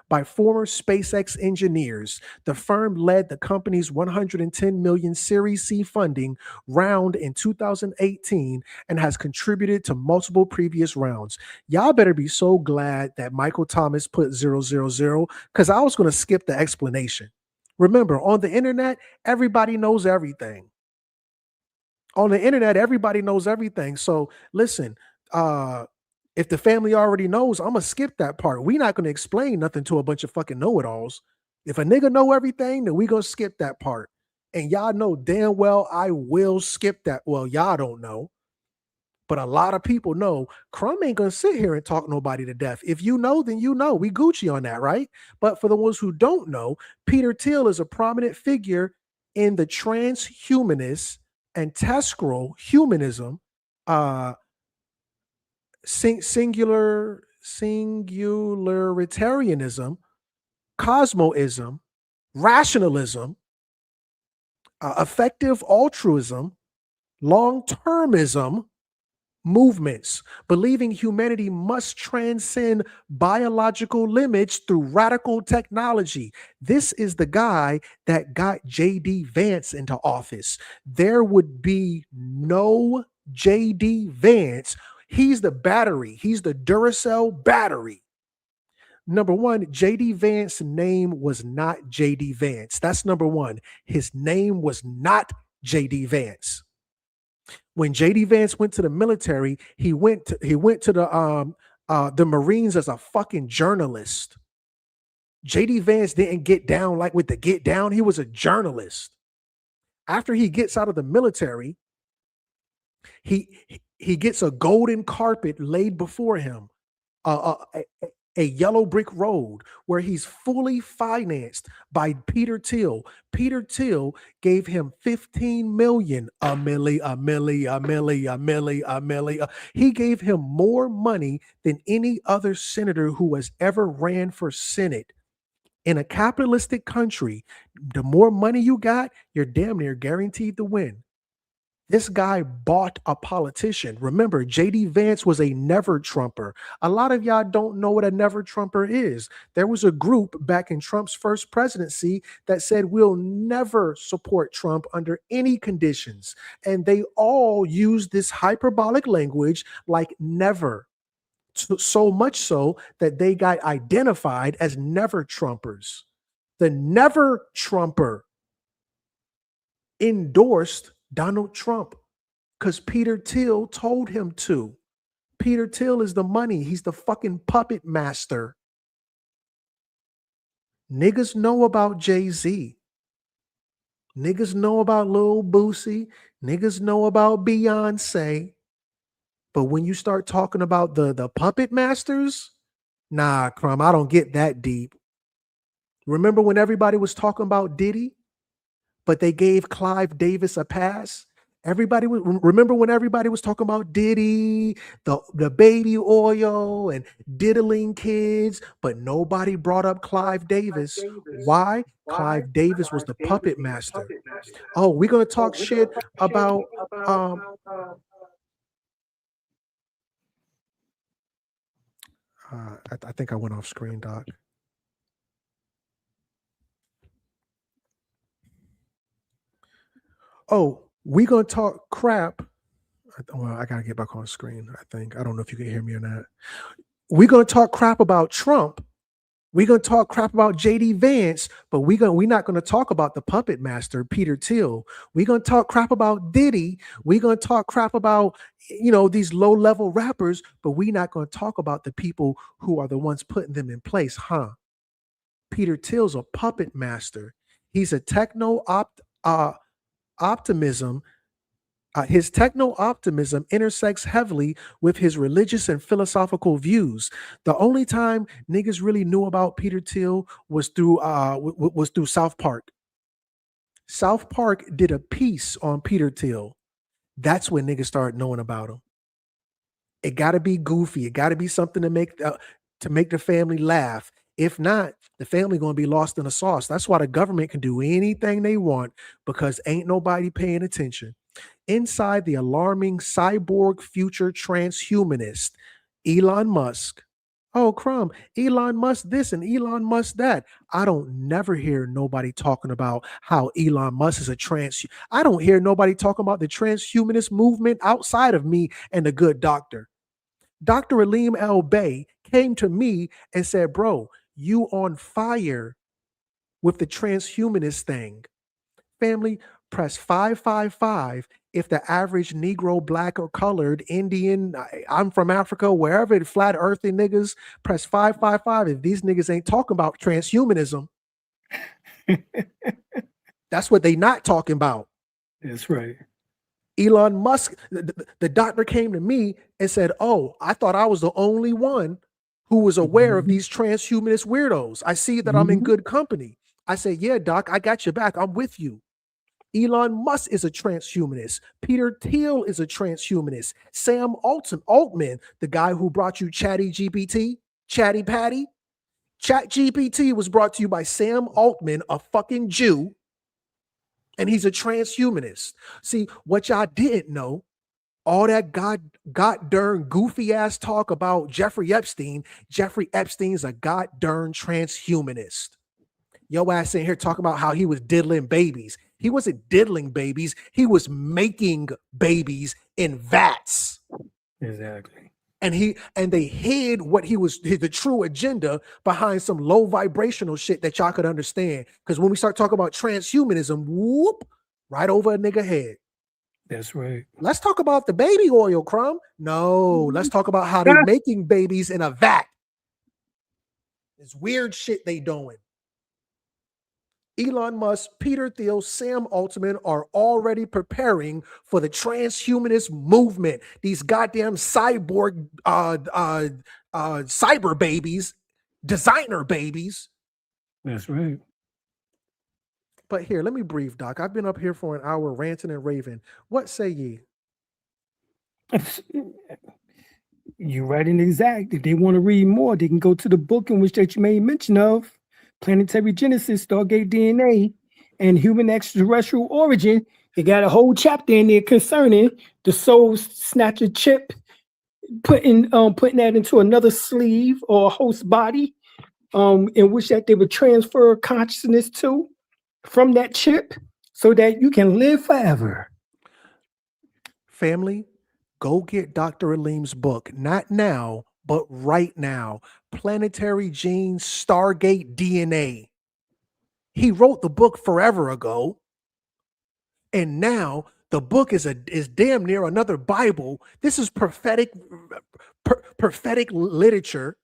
by former SpaceX engineers. The firm led the company's $110 million Series C funding round in 2018 and has contributed to multiple previous rounds. Y'all better be so glad that Michael Thomas put 000 because I was going to skip the explanation. Remember, on the internet, everybody knows everything. On the internet, everybody knows everything. So listen, if the family already knows, I'm going to skip that part. We're not going to explain nothing to a bunch of fucking know-it-alls. If a nigga know everything, then we going to skip that part. And y'all know damn well I will skip that. Well, y'all don't know. But a lot of people know. Crumb ain't going to sit here and talk nobody to death. If you know, then you know. We Gucci on that, right? But for the ones who don't know, Peter Thiel is a prominent figure in the transhumanist and Tescral humanism, singularitarianism, cosmoism, rationalism, effective altruism, long-termism movements, believing humanity must transcend biological limits through radical technology. This is the guy that got J.D. Vance into office. There would be no J.D. Vance. He's the battery. He's the Duracell battery. Number one, JD Vance's name was not JD Vance. That's number one. His name was not JD Vance. When JD Vance went to the military, he went to the Marines as a fucking journalist. JD Vance didn't get down like with the get down. He was a journalist. After he gets out of the military, he gets a golden carpet laid before him, a yellow brick road where he's fully financed by Peter Thiel. Peter Thiel gave him 15 million, a milli. He gave him more money than any other senator who has ever ran for Senate. In a capitalistic country, the more money you got, you're damn near guaranteed to win. This guy bought a politician. Remember, JD Vance was a never Trumper. A lot of y'all don't know what a never Trumper is. There was a group back in Trump's first presidency that said we'll never support Trump under any conditions. And they all used this hyperbolic language like never. So much so that they got identified as never Trumpers. The never Trumper endorsed Donald Trump because Peter Thiel told him to. Peter Thiel is the money. He's the fucking puppet master. Niggas know about Jay-Z. Niggas know about Lil Boosie. Niggas know about Beyonce. But when you start talking about the puppet masters, nah, Crumb, I don't get that deep. Remember when everybody was talking about Diddy, but they gave Clive Davis a pass? Remember when everybody was talking about Diddy, the baby oil and diddling kids, but nobody brought up Clive Davis. Why? Clive Davis was the puppet master. Oh, we're gonna talk shit about I think I went off screen, Doc. Oh, we're going to talk crap. Well, I got to get back on screen, I think. I don't know if you can hear me or not. We're going to talk crap about Trump. We're going to talk crap about JD Vance, but we're not going to talk about the puppet master, Peter Thiel. We're going to talk crap about Diddy. We're going to talk crap about, these low-level rappers, but we're not going to talk about the people who are the ones putting them in place, huh? Peter Thiel's a puppet master. He's a optimism. His techno-optimism intersects heavily with his religious and philosophical views. The only time niggas really knew about Peter Thiel was through South Park. South Park did a piece on Peter Thiel. That's when niggas started knowing about him. It got to be goofy. It got to be something to make the family laugh. If not, the family going to be lost in the sauce. That's why the government can do anything they want because ain't nobody paying attention. Inside the alarming cyborg future transhumanist, Elon Musk. Oh, Crumb, Elon Musk this and Elon Musk that. I don't never hear nobody talking about how Elon Musk is I don't hear nobody talking about the transhumanist movement outside of me and the good doctor. Dr. Alim El-Bey came to me and said, bro, you on fire with the transhumanist thing. Family, press 555 if the average Negro, Black, or colored, Indian, I'm from Africa, wherever the flat earthy niggas, press 555 if these niggas ain't talking about transhumanism. That's what they not talking about. That's right. Elon Musk, the doctor came to me and said, oh, I thought I was the only one who was aware of these transhumanist weirdos. I see that I'm in good company. I said, yeah, doc, I got your back. I'm with you. Elon Musk is a transhumanist. Peter Thiel is a transhumanist. Sam Altman, the guy who brought you Chatty Patty. Chat GPT was brought to you by Sam Altman, a fucking Jew, and he's a transhumanist. See, what y'all didn't know, all that god-darn goofy ass talk about Jeffrey Epstein. Jeffrey Epstein's a god-darn transhumanist. Yo ass in here talking about how he was diddling babies. He wasn't diddling babies. He was making babies in vats. Exactly. And they hid what the true agenda behind some low vibrational shit that y'all could understand. Because when we start talking about transhumanism, whoop, right over a nigga head. That's right. Let's talk about the baby oil, Crumb. No, let's talk about how they making babies in a vat. It's weird shit they doing. Elon Musk, Peter Thiel, Sam Altman are already preparing for the transhumanist movement. These goddamn cyborg, cyber babies, designer babies. That's right. But here, let me breathe, Doc. I've been up here for an hour ranting and raving. What say ye? You're right and exact. If they want to read more, they can go to the book in which that you made mention of, Planetary Genesis, Stargate DNA, and Human Extraterrestrial Origin. They got a whole chapter in there concerning the soul snatcher chip, putting that into another sleeve or a host body, in which that they would transfer consciousness to from that chip so that you can live forever. Family, go get Dr. Alim's book, not now, but right now. Planetary Genes, Stargate DNA. He wrote the book forever ago. And now the book is damn near another Bible. This is prophetic literature.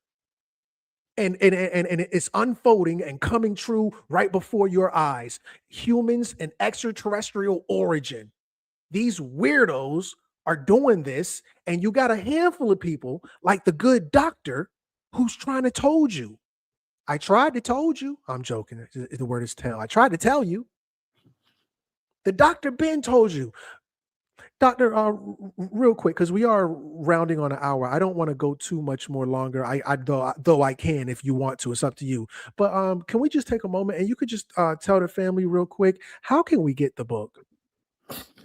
And it's unfolding and coming true right before your eyes. Humans and extraterrestrial origin. These weirdos are doing this, and you got a handful of people like the good doctor who's trying to told you. I tried to told you. I'm joking. The word is tell. I tried to tell you. The doctor Ben told you. Doctor, real quick, because we are rounding on an hour. I don't want to go too much more longer. Though I can if you want to. It's up to you. But can we just take a moment and you could just tell the family real quick, how can we get the book?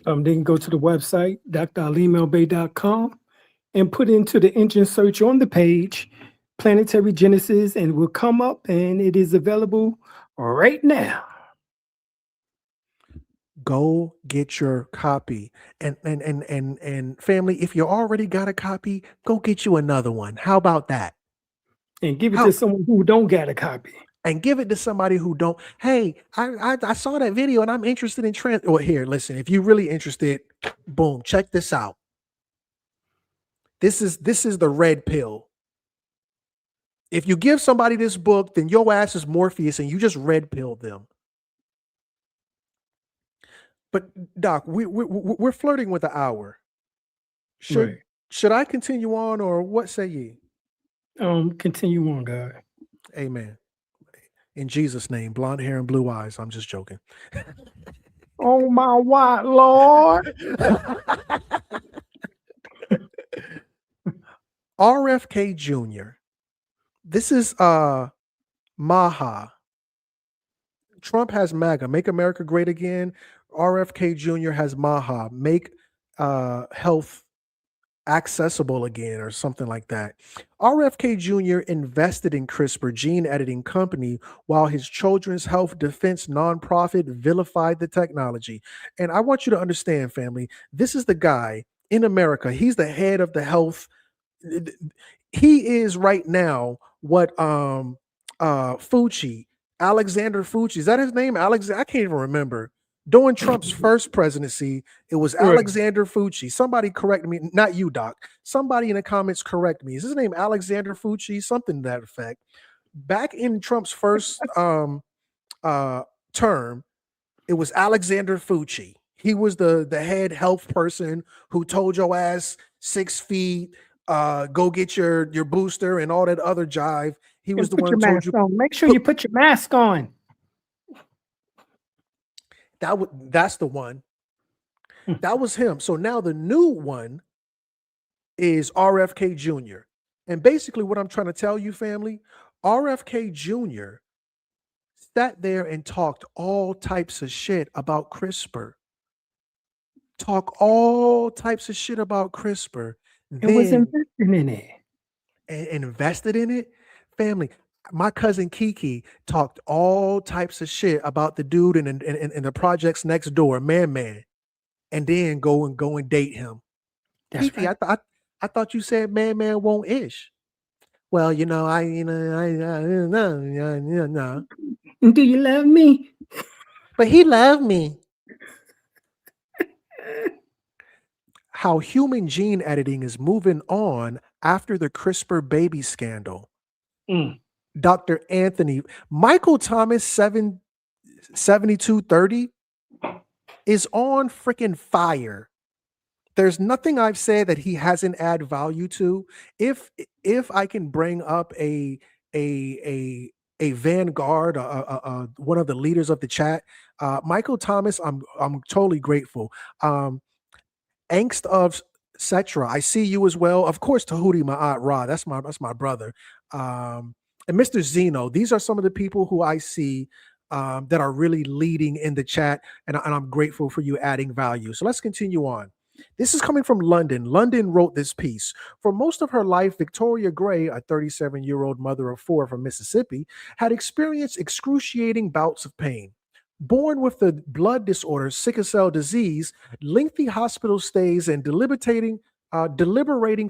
They can go to the website, dralimel-bey.com, and put into the engine search on the page, Planetary Genesis, and it will come up, and it is available right now. Go get your copy. And family, if you already got a copy, go get you another one. How about that? And give it to someone who don't got a copy. And give it to somebody who don't. Hey, I saw that video and I'm interested in Well, here, listen. If you're really interested, boom, check this out. This is the red pill. If you give somebody this book, then your ass is Morpheus and you just red pilled them. But Doc, we're flirting with an hour. Should I continue on, or what say ye? Continue on, God. Amen. In Jesus' name, blonde hair and blue eyes. I'm just joking. Oh my white Lord. RFK Jr. This is Maha. Trump has MAGA, Make America Great Again. RFK Jr. has Maha, Make Health Accessible Again, or something like that. RFK Jr. invested in CRISPR gene editing company while his children's health defense nonprofit vilified the technology. And I want you to understand, family, this is the guy in America. He's the head of the health. He is right now what Fauci, Alexander Fauci, is that his name? I can't even remember. During Trump's first presidency, it was Alexander Fauci. Somebody correct me, not you, Doc. Somebody in the comments correct me. Is his name Alexander Fauci? Something to that effect. Back in Trump's first term, it was Alexander Fauci. He was the head health person who told your ass 6 feet, go get your booster and all that other jive. He was the one who told you. Make sure you put your mask on. That's the one. That was him. So now the new one is RFK Jr. And basically what I'm trying to tell you, family, RFK Jr. sat there and talked all types of shit about CRISPR. Talk all types of shit about CRISPR. And was invested in it. And invested in it? Family, my cousin Kiki talked all types of shit about the dude in the projects next door, man, and then go and date him. That's Kiki, right. I thought you said man won't ish. Well, no. And do you love me? But he loved me. How human gene editing is moving on after the CRISPR baby scandal. Mm. Dr. Anthony, Michael Thomas 7230 is on freaking fire. There's nothing I've said that he hasn't add value to. If I can bring up a vanguard, one of the leaders of the chat, Michael Thomas, I'm totally grateful. Angst of Cetra, I see you as well. Of course, Tahuti Ma'at Ra, that's my brother. And Mr. Zeno, these are some of the people who I see that are really leading in the chat, and I'm grateful for you adding value. So let's continue on. This is coming from London. London wrote this piece. For most of her life, Victoria Gray, a 37-year-old mother of 4 from Mississippi, had experienced excruciating bouts of pain. Born with the blood disorder sickle cell disease, lengthy hospital stays and deliberating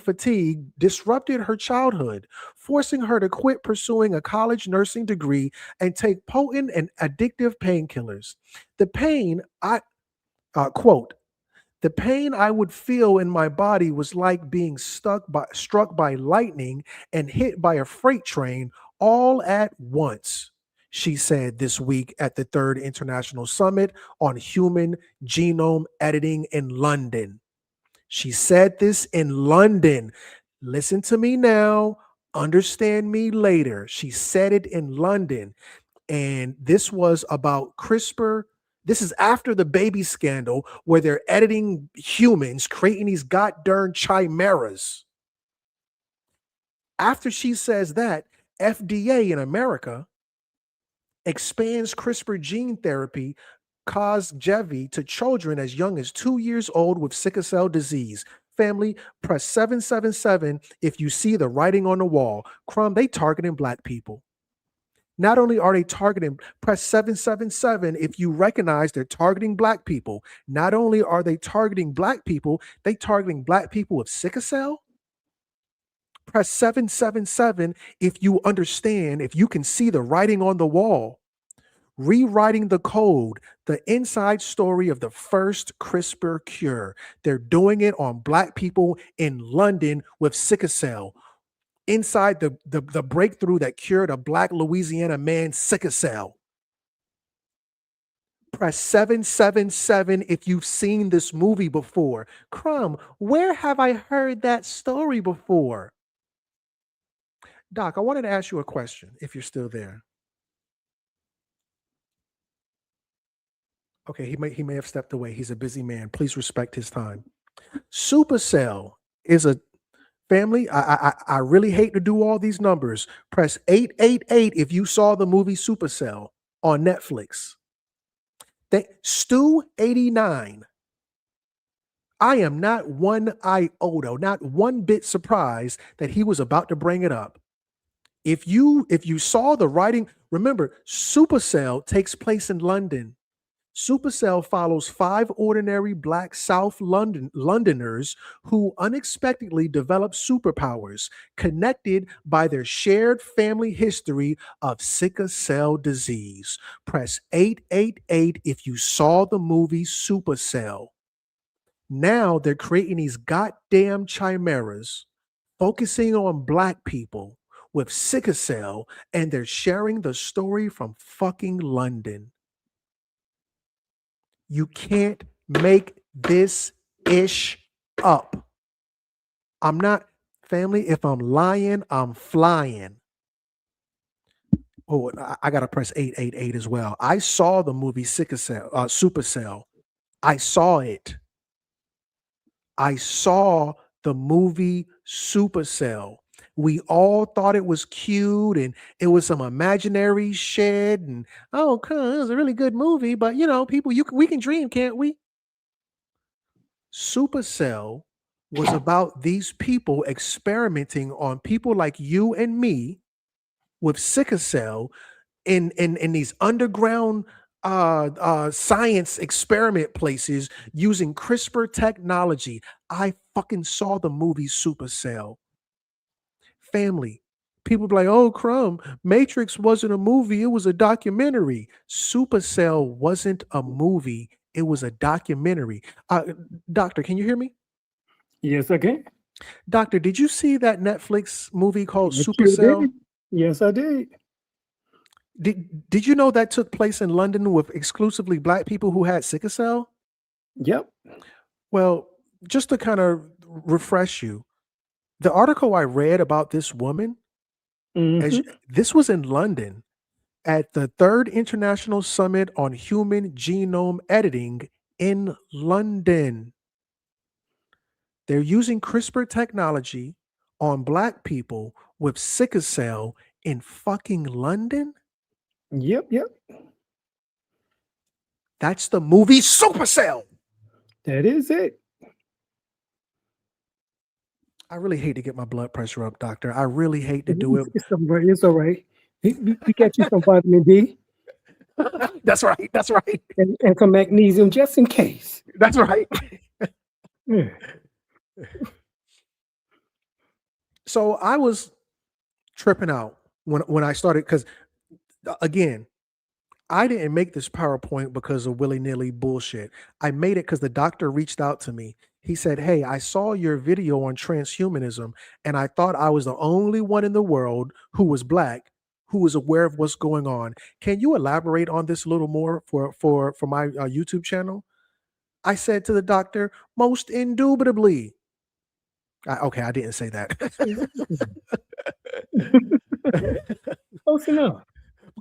fatigue disrupted her childhood, forcing her to quit pursuing a college nursing degree and take potent and addictive painkillers. The pain, quote, the pain I would feel in my body was like being struck by lightning and hit by a freight train all at once, she said this week at the 3rd International Summit on Human Genome Editing in London. She said this in London. Listen to me now. Understand me later. She said it in London. And this was about CRISPR. This is after the baby scandal where they're editing humans, creating these goddamn chimeras. After she says that, FDA in America expands CRISPR gene therapy Casgevy to children as young as 2 years old with sickle cell disease. Family, press 777 if you see the writing on the wall. Crumb, they targeting Black people. Not only are they targeting, press 777 if you recognize they're targeting Black people. Not only are they targeting Black people, they targeting Black people with sickle cell. Press 777 if you understand, if you can see the writing on the wall. Rewriting the code, the inside story of the first CRISPR cure. They're doing it on Black people in London with sickle cell. Inside the breakthrough that cured a Black Louisiana man's sickle cell. Press 777 if you've seen this movie before. Crumb, where have I heard that story before? Doc, I wanted to ask you a question if you're still there. Okay, he may have stepped away. He's a busy man. Please respect his time. Supercell is a family. I really hate to do all these numbers. Press 888 if you saw the movie Supercell on Netflix. Stu 89. I am not one iota, not one bit surprised that he was about to bring it up. If you saw the writing, remember, Supercell takes place in London. Supercell follows 5 ordinary Black South Londoners who unexpectedly develop superpowers connected by their shared family history of sickle cell disease. Press 888 if you saw the movie Supercell. Now they're creating these goddamn chimeras focusing on Black people with sickle cell, and they're sharing the story from fucking London. You can't make this ish up. I'm not, family, if I'm lying, I'm flying. Oh, I got to press 888 as well. I saw the movie Supercell. I saw it. I saw the movie Supercell. We all thought it was cute and it was some imaginary shit. And oh, it was a really good movie. But people, we can dream, can't we? Supercell was about these people experimenting on people like you and me with sickle cell in these underground science experiment places using CRISPR technology. I fucking saw the movie Supercell. Family. People be like, oh, Crumb, Matrix wasn't a movie, it was a documentary. Supercell wasn't a movie, it was a documentary. Doctor, can you hear me? Yes, I can. Doctor, did you see that Netflix movie called Yes, you Supercell? did. Yes, I did. Did you know that took place in London with exclusively black people who had sickle cell? Yep. Well, just to kind of refresh you, the article I read about this woman, Hmm. this was in London at the Third International Summit on Human Genome Editing in London. They're using CRISPR technology on black people with sickle cell in fucking London. Yep. Yep. That's the movie Supercell. That is it. I really hate to get my blood pressure up, doctor. I really hate to do it. It's all right. It's all right. We got you some vitamin D That's right. That's right. and some magnesium just in case. That's right. Yeah. So I was tripping out when I started because again, I didn't make this PowerPoint because of willy-nilly bullshit. I made it because the doctor reached out to me. He said, hey, I saw your video on transhumanism, and I thought I was the only one in the world who was black, who was aware of what's going on. Can you elaborate on this a little more for my YouTube channel? I said to the doctor, most indubitably. Okay, I didn't say that. Close enough.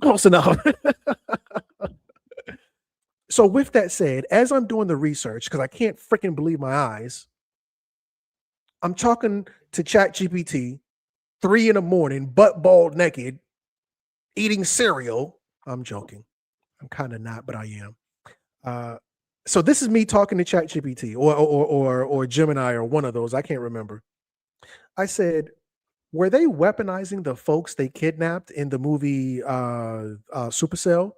Close enough. So with that said, as I'm doing the research, because I can't freaking believe my eyes, I'm talking to ChatGPT 3 a.m, butt bald naked, eating cereal. I'm joking. I'm kind of not, but I am. So this is me talking to ChatGPT or Gemini or one of those. I can't remember. I said, were they weaponizing the folks they kidnapped in the movie Supercell?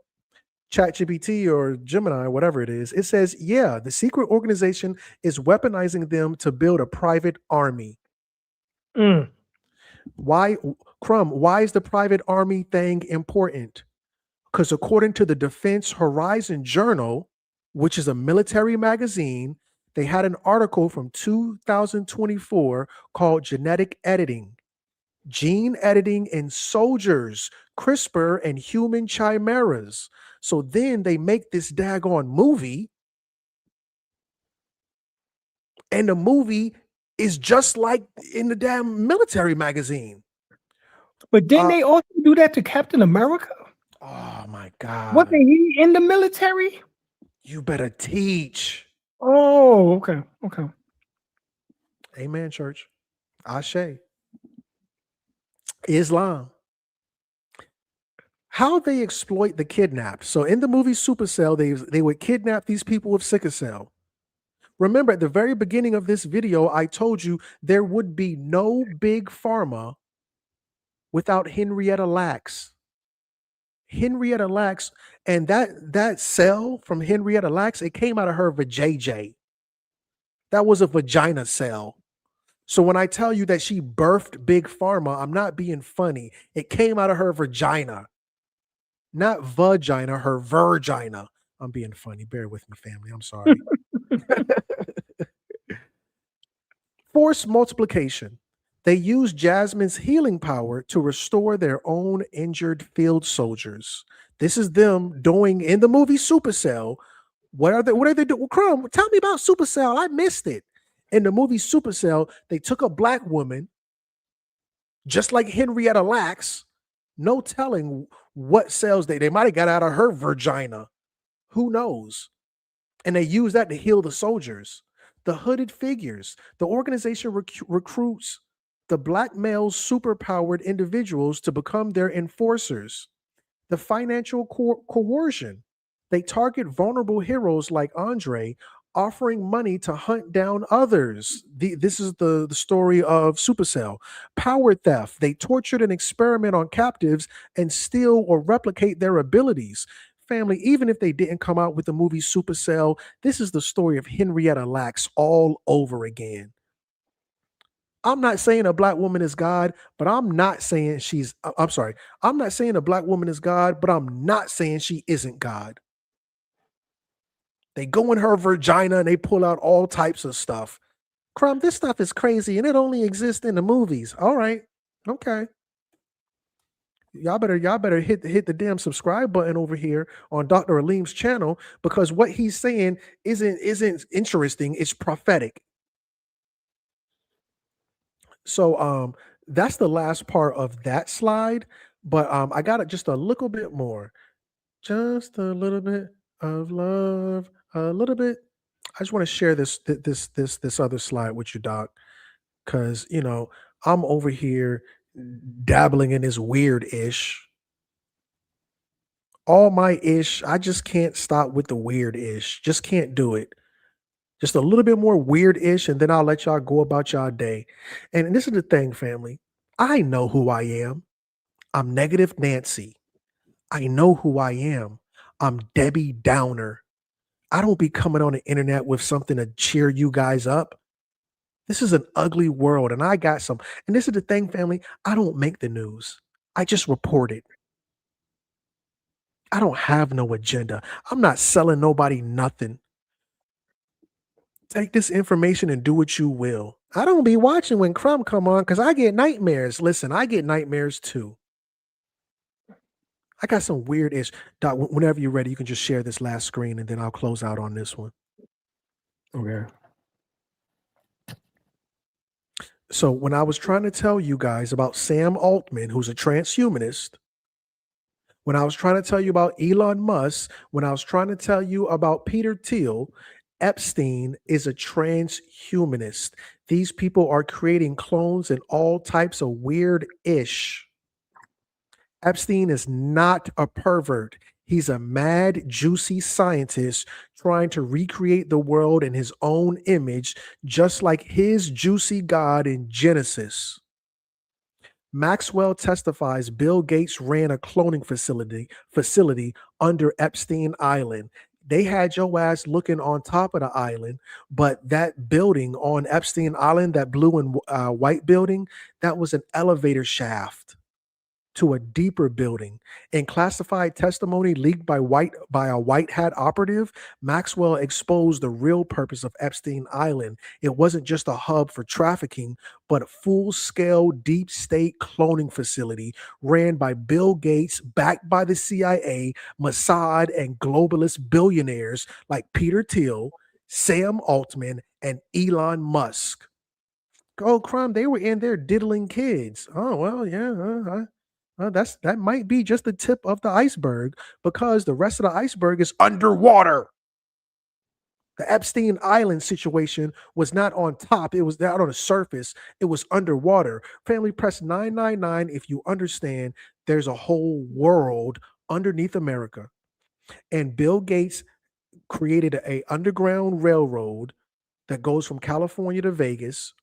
ChatGPT or Gemini, whatever it is, it says, yeah, the secret organization is weaponizing them to build a private army. Mm. Why, Crumb, why is the private army thing important? Because according to the Defense Horizon Journal, which is a military magazine, they had an article from 2024 called Genetic Editing, Gene Editing in Soldiers, CRISPR and Human Chimeras. So then they make this daggone movie, and the movie is just like in the damn military magazine. But didn't they also do that to Captain America? Oh my God. Wasn't he in the military? You better teach. Oh, okay. Okay. Amen, church. Ashe. Islam. How they exploit the kidnapped. So in the movie Supercell, they would kidnap these people with sickle cell. Remember, at the very beginning of this video, I told you there would be no big pharma without Henrietta Lacks. Henrietta Lacks, and that cell from Henrietta Lacks, it came out of her vajayjay. That was a vagina cell. So when I tell you that she birthed big pharma, I'm not being funny. It came out of her vagina. Not vagina, her virgina. I'm being funny. Bear with me, family. I'm sorry. Force multiplication. They use Jasmine's healing power to restore their own injured field soldiers. This is them doing in the movie Supercell. What are they doing? Crumb, tell me about Supercell. I missed it. In the movie Supercell, they took a black woman, just like Henrietta Lacks, no telling what cells they might have got out of her vagina. Who knows? And they use that to heal the soldiers. The hooded figures. The organization recruits the black male superpowered individuals to become their enforcers. The financial coercion. They target vulnerable heroes like Andre, offering money to hunt down others. This is the story of Supercell. Power theft. They tortured and experiment on captives and steal or replicate their abilities. Family, even if they didn't come out with the movie Supercell, this is the story of Henrietta Lacks all over again. I'm not saying a black woman is God, but I'm not saying I'm sorry. I'm not saying a black woman is God, but I'm not saying she isn't God. They go in her vagina and they pull out all types of stuff. Crumb, this stuff is crazy and it only exists in the movies. All right. Okay. Y'all better hit the damn subscribe button over here on Dr. Alim's channel, because what he's saying isn't interesting, it's prophetic. So that's the last part of that slide, but I got it just a little bit more. Just a little bit of love, a little bit. I just want to share this other slide with you, Doc, because I'm over here dabbling in this weird ish. All my ish, I just can't stop with the weird ish. Just can't do it. Just a little bit more weird ish, and then I'll let y'all go about y'all day. And this is the thing, family. I know who I am. I'm Negative Nancy. I know who I am. I'm Debbie Downer. I don't be coming on the internet with something to cheer you guys up. This is an ugly world, and I got some. And this is the thing, family. I don't make the news. I just report it. I don't have no agenda. I'm not selling nobody nothing. Take this information and do what you will. I don't be watching when Crumb come on because I get nightmares. Listen, I get nightmares too. I got some weird ish. Doc, whenever you're ready, you can just share this last screen and then I'll close out on this one. Okay. So when I was trying to tell you guys about Sam Altman, who's a transhumanist, when I was trying to tell you about Elon Musk, when I was trying to tell you about Peter Thiel, Epstein is a transhumanist. These people are creating clones and all types of weird ish. Epstein is not a pervert. He's a mad, juicy scientist trying to recreate the world in his own image, just like his juicy God in Genesis. Maxwell testifies Bill Gates ran a cloning facility under Epstein Island. They had your ass looking on top of the island, but that building on Epstein Island, that blue and white building, that was an elevator shaft to a deeper building. In classified testimony leaked by a white hat operative, Maxwell exposed the real purpose of Epstein Island. It wasn't just a hub for trafficking, but a full-scale deep state cloning facility ran by Bill Gates, backed by the CIA, Mossad, and globalist billionaires like Peter Thiel, Sam Altman, and Elon Musk. Oh, Crumb, they were in there diddling kids. Oh, well, yeah, that might be just the tip of the iceberg, because the rest of the iceberg is underwater. The Epstein Island situation was not on top. It was not on the surface. It was underwater. Family, press 999 if you understand there's a whole world underneath America. And Bill Gates created a underground railroad that goes from California to Vegas.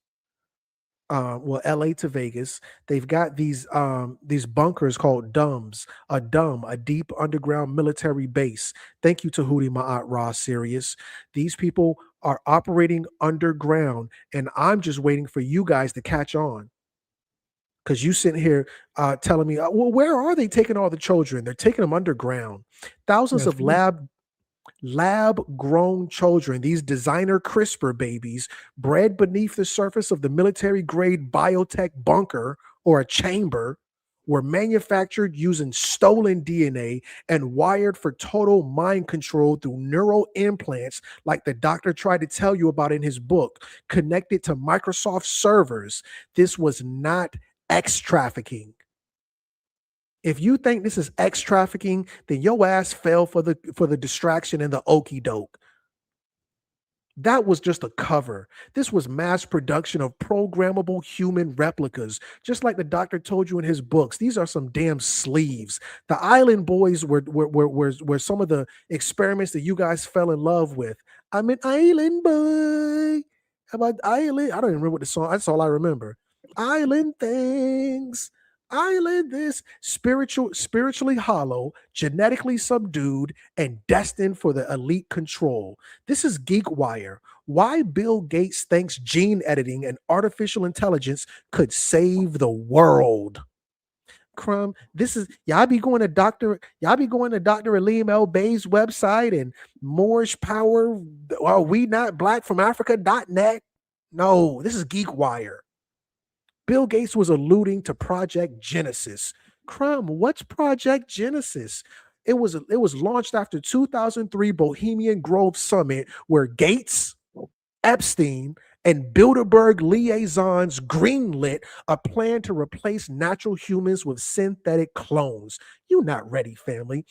LA to Vegas. They've got these bunkers called DUMBs, a deep underground military base. Thank you to Hootie Ma'at Ra Sirius. These people are operating underground, and I'm just waiting for you guys to catch on. Because you sitting here telling me, well, where are they taking all the children? They're taking them underground. Thousands of lab-grown children, these designer CRISPR babies, bred beneath the surface of the military-grade biotech bunker or a chamber, were manufactured using stolen DNA and wired for total mind control through neural implants like the doctor tried to tell you about in his book, connected to Microsoft servers. This was not X trafficking. If you think this is X trafficking, then your ass fell for the distraction and the okie doke. That was just a cover. This was mass production of programmable human replicas, just like the doctor told you in his books. These are some damn sleeves. The Island Boys were some of the experiments that you guys fell in love with. I'm an island boy. How about island? I don't even remember what the song. That's all I remember. Island things. island this spiritually hollow, genetically subdued, and destined for the elite control. This is GeekWire. Why Bill Gates thinks gene editing and artificial intelligence could save the world. Crumb, this is y'all be going to Dr. Alim El-Bey's website and Moorish Power, or we not black from Africa.net. No, this is GeekWire. Bill Gates was alluding to Project Genesis. Crumb, what's Project Genesis? It was launched after 2003 Bohemian Grove Summit, where Gates, Epstein, and Bilderberg liaisons greenlit a plan to replace natural humans with synthetic clones. You're not ready, family.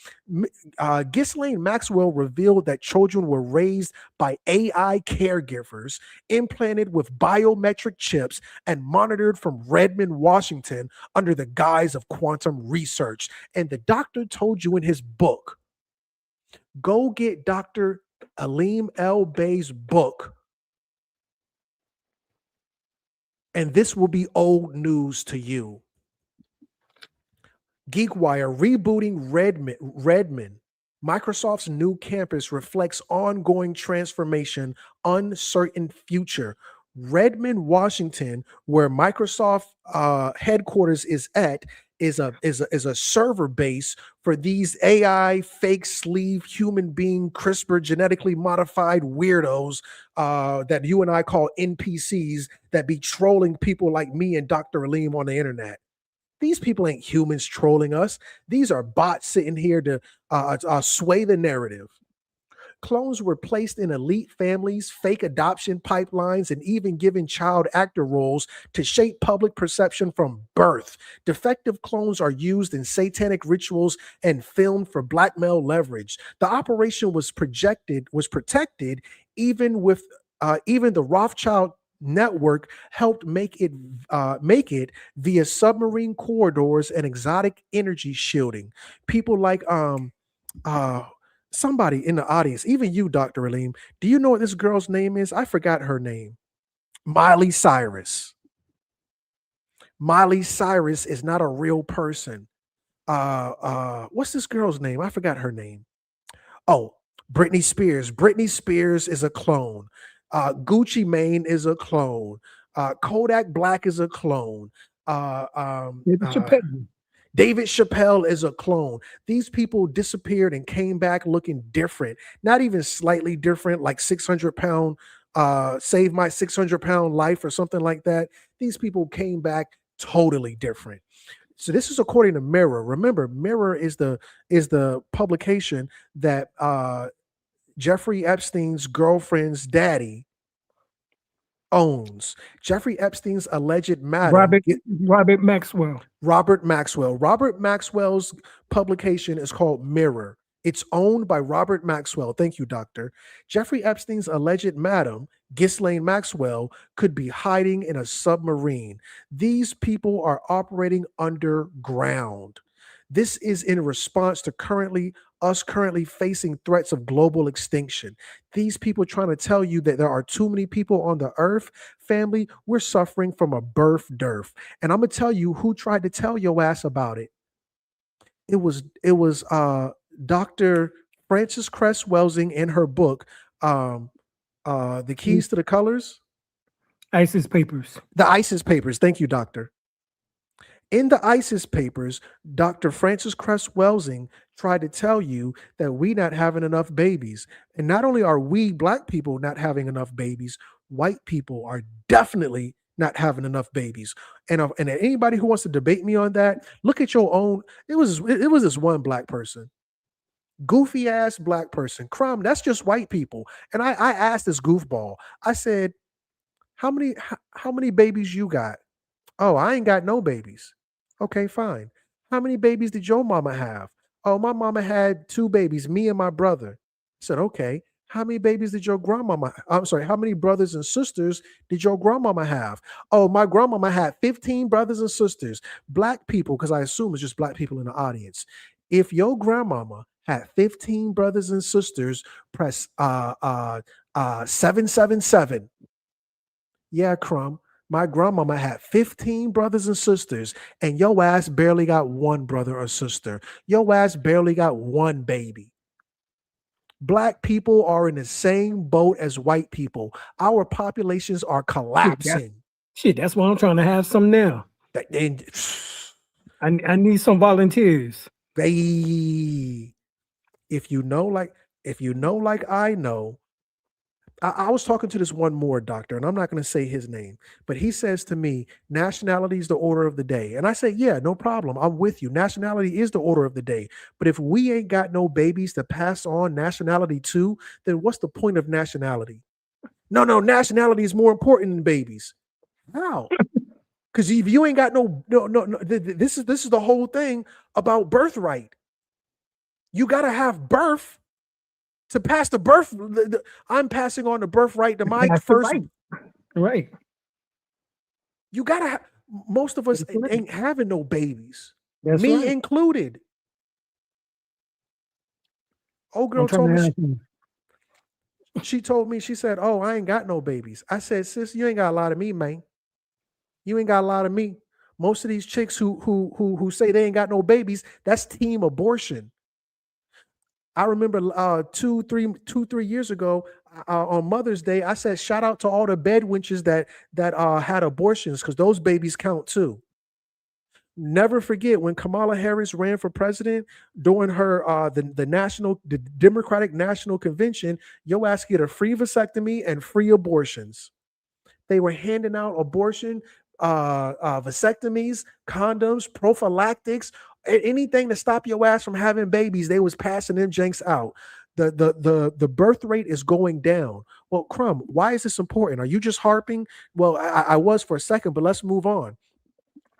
Ghislaine Maxwell revealed that children were raised by AI caregivers, implanted with biometric chips, and monitored from Redmond, Washington, under the guise of quantum research. And the doctor told you in his book, go get Dr. Alim El-Bey's book, and this will be old news to you. GeekWire rebooting Redmond. Microsoft's new campus reflects ongoing transformation, uncertain future. Redmond, Washington, where Microsoft headquarters is at, is a server base for these AI fake sleeve human being CRISPR genetically modified weirdos that you and I call NPCs that be trolling people like me and Dr. Alim on the internet. These people ain't humans trolling us. These are bots sitting here to sway the narrative. Clones were placed in elite families, fake adoption pipelines, and even given child actor roles to shape public perception from birth. Defective clones are used in satanic rituals and filmed for blackmail leverage. The operation was protected even the Rothschild network helped make it via submarine corridors and exotic energy shielding. People like somebody in the audience, even you, Dr. Alim, do you know what this girl's name is? I forgot her name. Miley Cyrus. Miley Cyrus is not a real person. What's this girl's name? I forgot her name. Oh, Britney Spears. Britney Spears is a clone. Gucci Mane is a clone. Kodak Black is a clone. David Chappelle is a clone. These people disappeared and came back looking different, not even slightly different, like 600-pound, save my 600-pound life or something like that. These people came back totally different. So this is according to Mirror. Remember, Mirror is the publication that Jeffrey Epstein's girlfriend's daddy owns. Jeffrey Epstein's alleged madam, Robert Maxwell. Robert Maxwell. Robert Maxwell's publication is called Mirror. It's owned by Robert Maxwell. Thank you, doctor. Jeffrey Epstein's alleged madam, Ghislaine Maxwell, could be hiding in a submarine. These people are operating underground. This is in response to currently facing threats of global extinction. These people trying to tell you that there are too many people on the earth. Family, we're suffering from a birth dearth. And I'm going to tell you who tried to tell your ass about it. It was Dr. Frances Cress Welsing in her book, The Keys to the Colors. ISIS Papers. The ISIS Papers. Thank you, doctor. In the ISIS Papers, Dr. Frances Cress Welsing tried to tell you that we not having enough babies. And not only are we black people not having enough babies, white people are definitely not having enough babies. And anybody who wants to debate me on that, look at your own. It was this one black person. Goofy ass black person. Crumb, that's just white people. And I asked this goofball, I said, how many babies you got? Oh, I ain't got no babies. Okay, fine. How many babies did your mama have? Oh, my mama had 2 babies, me and my brother. I said, okay. How many babies did your grandmama? I'm sorry, how many brothers and sisters did your grandmama have? Oh, my grandmama had 15 brothers and sisters. Black people, because I assume it's just black people in the audience. If your grandmama had 15 brothers and sisters, press 777. Yeah, Crumb. My grandmama had 15 brothers and sisters, and your ass barely got one brother or sister. Your ass barely got one baby. Black people are in the same boat as white people. Our populations are collapsing. That's why I'm trying to have some now. And, I need some volunteers. if you know like I know, I was talking to this one more doctor, and I'm not going to say his name, but he says to me, nationality is the order of the day. And I say, yeah, no problem. I'm with you. Nationality is the order of the day. But if we ain't got no babies to pass on nationality to, then what's the point of nationality? No, nationality is more important than babies. How? Because if you ain't got no, this is the whole thing about birthright. You got to have birth to pass the birth. I'm passing on the birthright to my first. Right. You got to have, most of us ain't having no babies. That's me right. included. Old girl told me, she told me, she said, oh, I ain't got no babies. I said, sis, you ain't got a lot of me, man. You ain't got a lot of me. Most of these chicks who say they ain't got no babies, that's team abortion. I remember 2-3 years ago on Mother's Day, I said, shout out to all the bed wenches that had abortions, because those babies count too. Never forget when Kamala Harris ran for president during her the Democratic National Convention, your ass get a free vasectomy and free abortions. They were handing out abortion, vasectomies, condoms, prophylactics, anything to stop your ass from having babies. They was passing them janks out. The birth rate is going down. Well, Crumb, why is this important? Are you just harping? Well, I was for a second, but let's move on.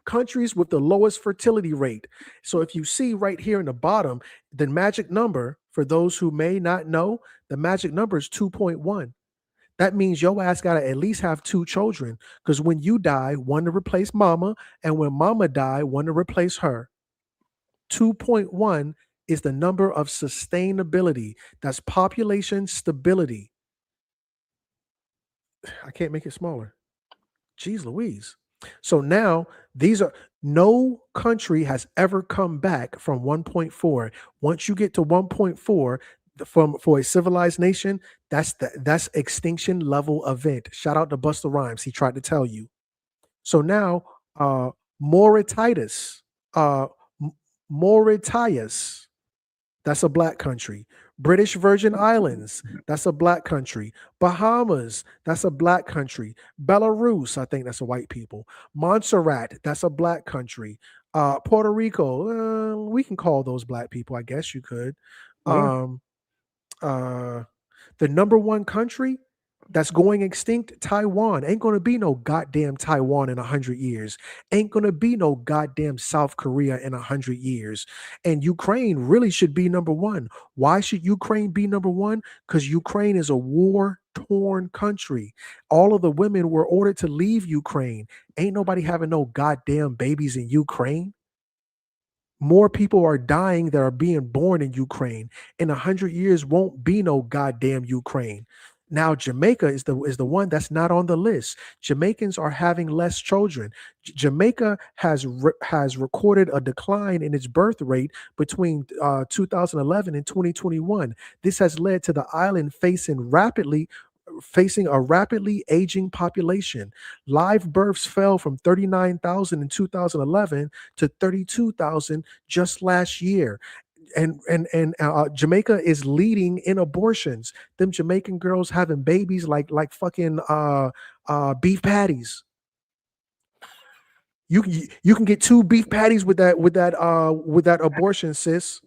Countries with the lowest fertility rate. So if you see right here in the bottom, the magic number, for those who may not know, the magic number is 2.1. That means your ass got to at least have 2 children, because when you die, one to replace mama, and when mama die, one to replace her. 2.1 is the number of sustainability. That's population stability. I can't make it smaller. Jeez Louise. So now no country has ever come back from 1.4. Once you get to 1.4, for a civilized nation, that's extinction level event. Shout out to Busta Rhymes. He tried to tell you. So now, Mauritius, Mauritius, that's a black country. British Virgin Islands, that's a black country. Bahamas, that's a black country. Belarus, I think that's a white people. Montserrat, that's a black country. Puerto Rico, we can call those black people, I guess you could. Yeah. The number one country that's going extinct, Taiwan. Ain't going to be no goddamn Taiwan in 100 years. Ain't going to be no goddamn South Korea in 100 years. And Ukraine really should be number one. Why should Ukraine be number one? Because Ukraine is a war-torn country. All of the women were ordered to leave Ukraine. Ain't nobody having no goddamn babies in Ukraine. More people are dying that are being born in Ukraine. In 100 years won't be no goddamn Ukraine. Now, Jamaica is the one that's not on the list. Jamaicans are having less children. Jamaica has recorded a decline in its birth rate between 2011 and 2021. This has led to the island facing a rapidly aging population. Live births fell from 39,000 in 2011 to 32,000 just last year. And Jamaica is leading in abortions. Them Jamaican girls having babies like fucking beef patties. You can get 2 beef patties with that abortion, sis.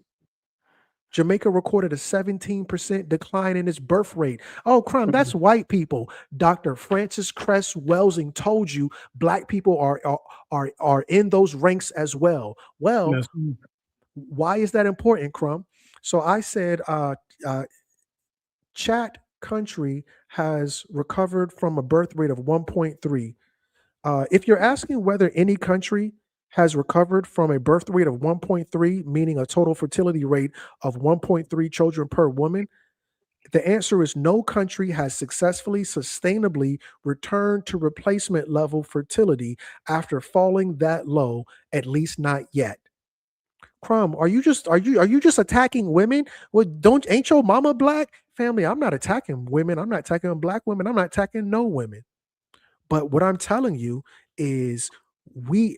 Jamaica recorded a 17% decline in its birth rate. Oh, Crumb, that's white people. Dr. Francis Cress Welsing told you black people are in those ranks as well. Well, Yes. why is that important, Crumb? So I said, Chat country has recovered from a birth rate of 1.3. If you're asking whether any country has recovered from a birth rate of 1.3, meaning a total fertility rate of 1.3 children per woman, The answer is no country has successfully, sustainably returned to replacement level fertility after falling that low, at least not yet. Crumb, are you just attacking women? Well, ain't your mama black? Family, I'm not attacking women. I'm not attacking black women. I'm not attacking no women. But what I'm telling you is we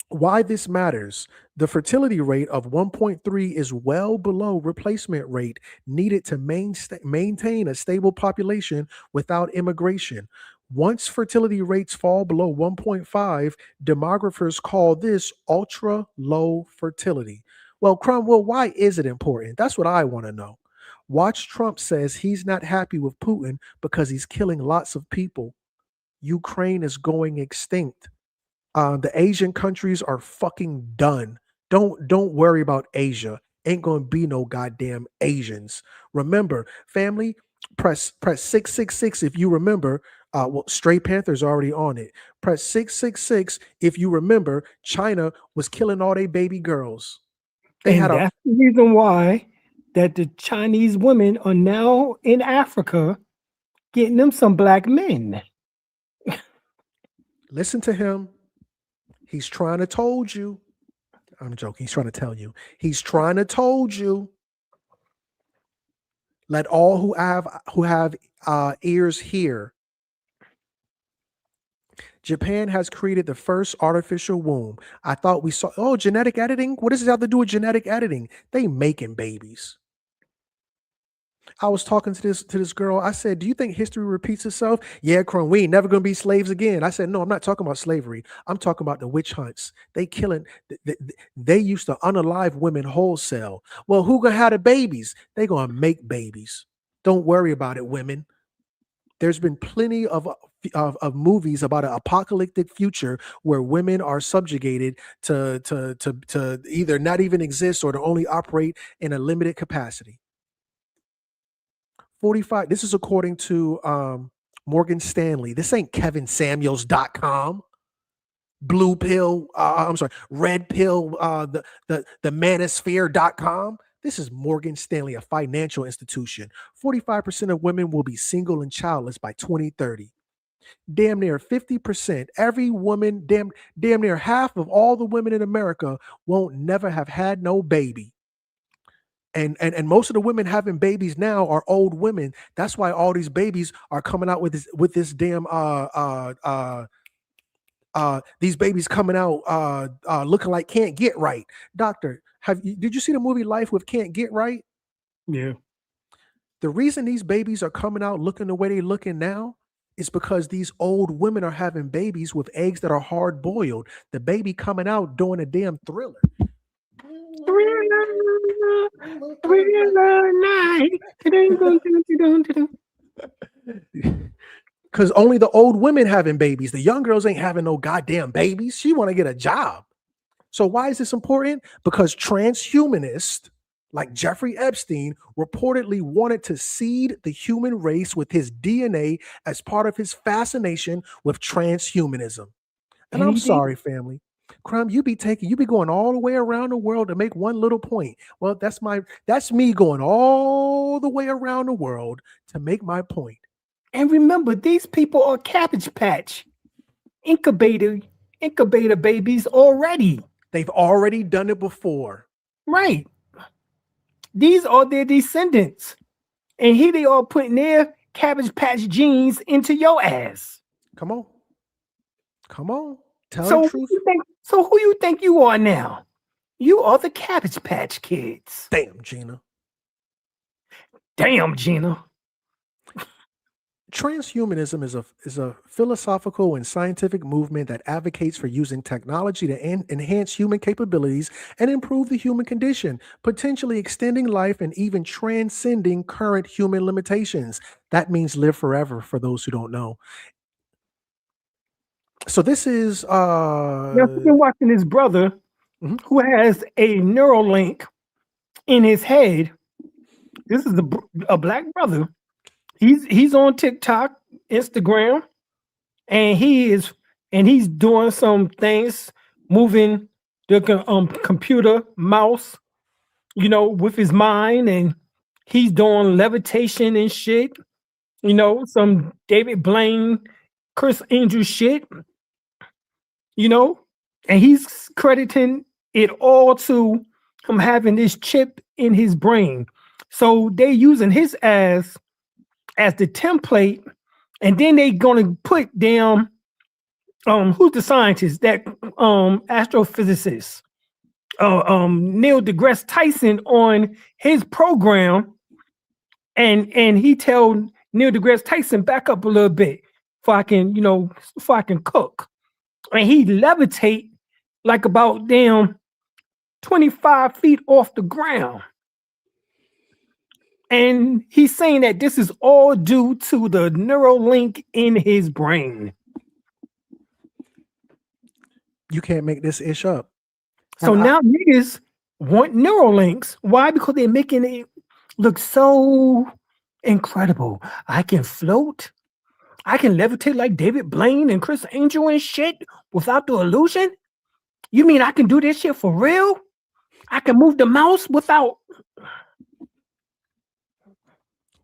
why this matters. The fertility rate of 1.3 is well below replacement rate needed to maintain a stable population without immigration. Once fertility rates fall below 1.5, demographers call this ultra low fertility. Well, Cromwell, why is it important? That's what I want to know. Watch Trump says he's not happy with Putin because he's killing lots of people. Ukraine is going extinct. The Asian countries are fucking done. Don't worry about Asia. Ain't gonna be no goddamn Asians. Remember, family, press 666 if you remember. Well, Stray Panther's already on it. Press 666 if you remember. China was killing all their baby girls. And that's the reason why that the Chinese women are now in Africa getting them some black men. Listen to him. He's trying to told you. I'm joking. He's trying to tell you. He's trying to told you. Let all who have ears hear. Japan has created the first artificial womb. I thought we saw, genetic editing? What does it have to do with genetic editing? They making babies. I was talking to this girl. I said, do you think history repeats itself? Yeah, Cron, we ain't never going to be slaves again. I said, no, I'm not talking about slavery. I'm talking about the witch hunts. They killing, they used to unalive women wholesale. Well, who going to have the babies? They going to make babies. Don't worry about it, women. There's been plenty of movies about an apocalyptic future where women are subjugated to either not even exist or to only operate in a limited capacity. 45. This is according to Morgan Stanley. This ain't KevinSamuels.com. Blue pill. Red pill. The manosphere.com. This is Morgan Stanley, a financial institution. 45% of women will be single and childless by 2030. Damn near 50%. Every woman, damn near half of all the women in America won't never have had no baby. And most of the women having babies now are old women. That's why all these babies are coming out with this damn these babies coming out looking like Can't Get Right. Doctor, did you see the movie Life with Can't Get Right? Yeah. The reason these babies are coming out looking the way they're looking now is because these old women are having babies with eggs that are hard boiled. The baby coming out doing a damn thriller. Because only the old women having babies. The young girls ain't having no goddamn babies. She want to get a job. So why is this important? Because transhumanists like Jeffrey Epstein reportedly wanted to seed the human race with his DNA as part of his fascination with transhumanism. And I'm sorry, family. Crumb, you be going all the way around the world to make one little point. Well, that's me going all the way around the world to make my point. And remember, these people are Cabbage Patch incubator babies already. They've already done it before. Right. These are their descendants. And here they are putting their Cabbage Patch genes into your ass. Come on. Tell the truth. So who you think you are now? You are the Cabbage Patch Kids. Damn, Gina. Transhumanism is a philosophical and scientific movement that advocates for using technology to enhance human capabilities and improve the human condition, potentially extending life and even transcending current human limitations. That means live forever for those who don't know. So this is now, I've been watching his brother who has a Neuralink in his head. This is a black brother. He's on TikTok, Instagram, and he's doing some things, moving the computer mouse, with his mind, and He's doing levitation and shit. You know, some David Blaine, Chris Angel shit. You know, and he's crediting it all to him having this chip in his brain. So they using his as the template, and then they gonna put down who's the scientist, that astrophysicist, Neil deGrasse Tyson, on his program, and he tell Neil deGrasse Tyson, back up a little bit before I can cook. And he levitate like about damn 25 feet off the ground. And he's saying that this is all due to the neural link in his brain. You can't make this ish up. So now niggas want neural links. Why? Because they're making it look so incredible. I can float. I can levitate like David Blaine and Chris Angel and shit without the illusion. You mean I can do this shit for real? I can move the mouse without.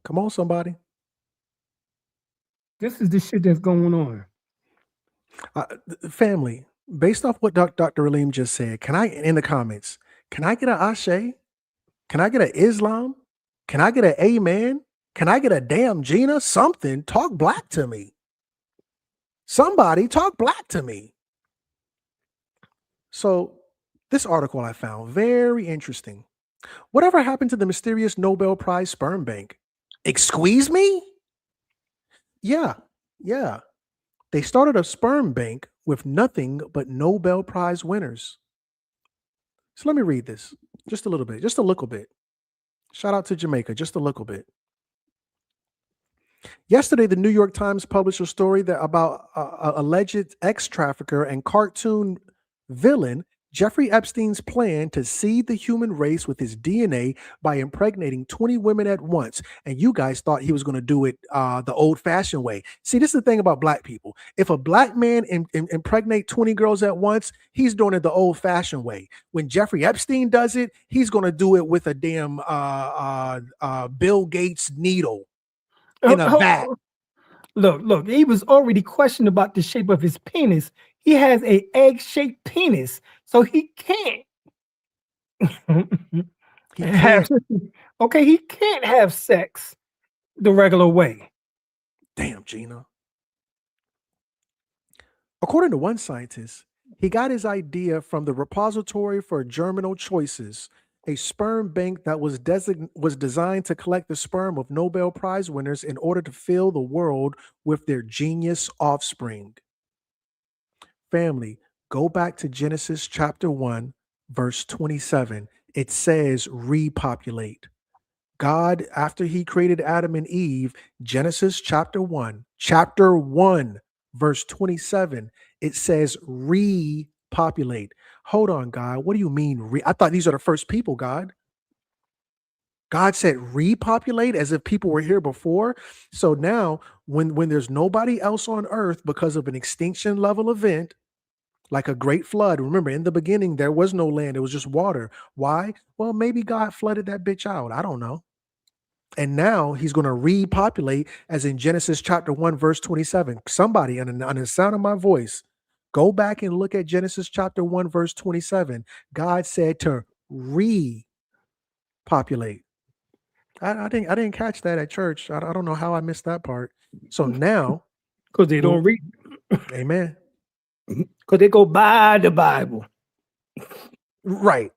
Come on, somebody. This is the shit that's going on. Family, based off what Dr. Alim just said, can I, in the comments, can I get an Ashe? Can I get an Islam? Can I get an Amen? Can I get a damn Gina? Something. Talk black to me. Somebody talk black to me. So this article I found very interesting. Whatever happened to the mysterious Nobel Prize sperm bank? Excuse me? Yeah. They started a sperm bank with nothing but Nobel Prize winners. So let me read this just a little bit, just a little bit. Shout out to Jamaica, just a little bit. Yesterday, the New York Times published a story about a alleged ex-trafficker and cartoon villain Jeffrey Epstein's plan to seed the human race with his DNA by impregnating 20 women at once. And you guys thought he was going to do it the old-fashioned way. See, this is the thing about black people. If a black man impregnate 20 girls at once, he's doing it the old-fashioned way. When Jeffrey Epstein does it, he's going to do it with a damn Bill Gates needle in a vat. Look, he was already questioned about the shape of his penis. He has an egg-shaped penis, so he can't. He can't. He can't have sex the regular way. Damn, Gina. According to one scientist, he got his idea from the Repository for Germinal Choices, a sperm bank that was designed to collect the sperm of Nobel Prize winners in order to fill the world with their genius offspring. Family, go back to Genesis chapter 1, verse 27. It says repopulate. God, after he created Adam and Eve, Genesis chapter 1, verse 27, it says repopulate. Hold on, God. What do you mean? I thought these are the first people, God. God said repopulate as if people were here before. So now when there's nobody else on earth because of an extinction level event, like a great flood. Remember, in the beginning, there was no land. It was just water. Why? Well, maybe God flooded that bitch out. I don't know. And now he's going to repopulate, as in Genesis chapter 1, verse 27. Somebody on the sound of my voice, go back and look at Genesis chapter 1, verse 27. God said to repopulate. I didn't catch that at church. I don't know how I missed that part. So now, because they don't read. Amen. Because they go by the Bible. Right.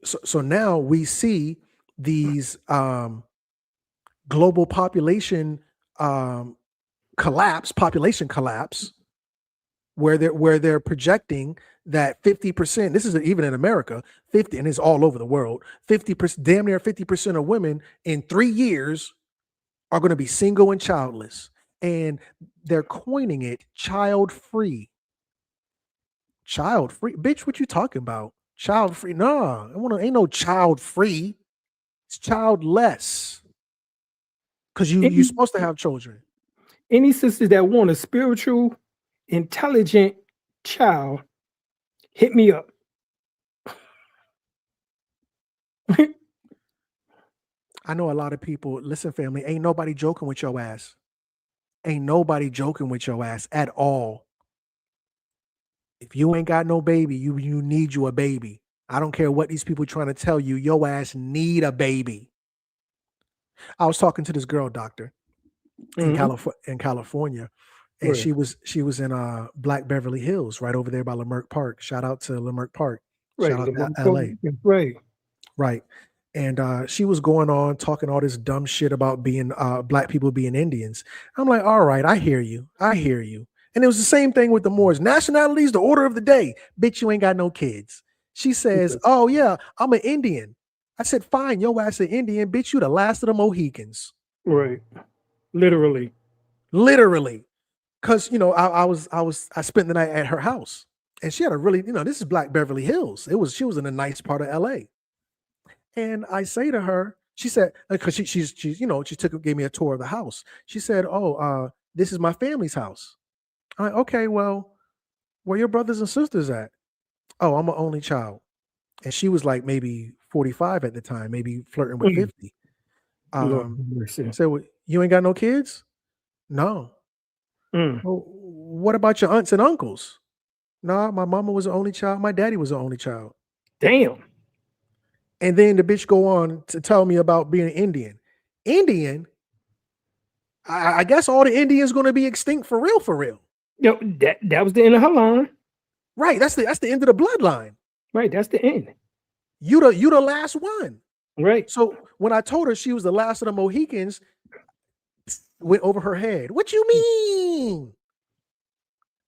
So now we see these global population collapse, where they're projecting that 50%, this is even in America, 50, and it's all over the world, 50%, damn near 50% of women in 3 years are going to be single and childless. And they're coining it child-free. Child-free? Bitch, what you talking about? Child-free? Nah, ain't no child-free. It's childless. Because you're supposed to have children. Any sisters that want a spiritual, intelligent child, hit me up. I know a lot of people, listen, family, ain't nobody joking with your ass. Ain't nobody joking with your ass at all. If you ain't got no baby, you need you a baby. I don't care what these people trying to tell you, your ass need a baby. I was talking to this girl, doctor, in California, and Right. she was in Black Beverly Hills, right over there by Leimert Park. Shout out to Leimert Park. Right. Shout out to The LA. Right. Right. And she was going on talking all this dumb shit about being black people being Indians. I'm like, all right, I hear you. I hear you. And it was the same thing with the Moors. Nationalities, the order of the day. Bitch, you ain't got no kids. She says, oh yeah, I'm an Indian. I said, fine, your ass an Indian, bitch, you the last of the Mohicans. Right. Literally. Literally. Cause I spent the night at her house. And she had a really, this is Black Beverly Hills. She was in a nice part of LA. And I say to her, she said, because she gave me a tour of the house. She said, oh, this is my family's house. I'm like, okay, well, where your brothers and sisters at? Oh, I'm an only child. And she was like maybe 45 at the time, maybe flirting with 50. So well, you ain't got no kids? No. Well, what about your aunts and uncles? No, my mama was the only child. My daddy was the only child. Damn. And then the bitch go on to tell me about being Indian. Indian? I guess all the Indians going to be extinct for real, for real. Yo, that was the end of her line. Right. That's the end of the bloodline. Right. That's the end. You the last one. Right. So when I told her she was the last of the Mohicans, went over her head. What you mean?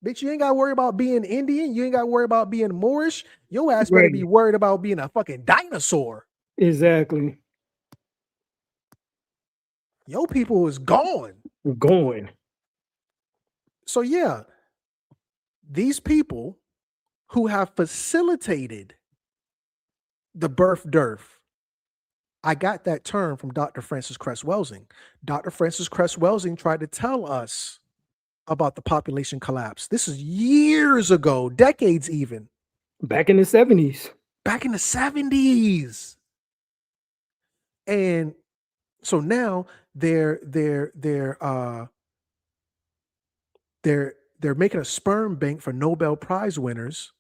Bitch, you ain't got to worry about being Indian. You ain't got to worry about being Moorish. Your ass better be worried about being a fucking dinosaur. Exactly. Your people is gone. Going. So yeah, these people who have facilitated the birth dearth, I got that term from Dr. Francis Cress Welsing. Dr. Francis Cress Welsing tried to tell us about the population collapse. This is years ago, decades even. Back in the 70s. Back in the 70s. And so now they're making a sperm bank for Nobel Prize winners,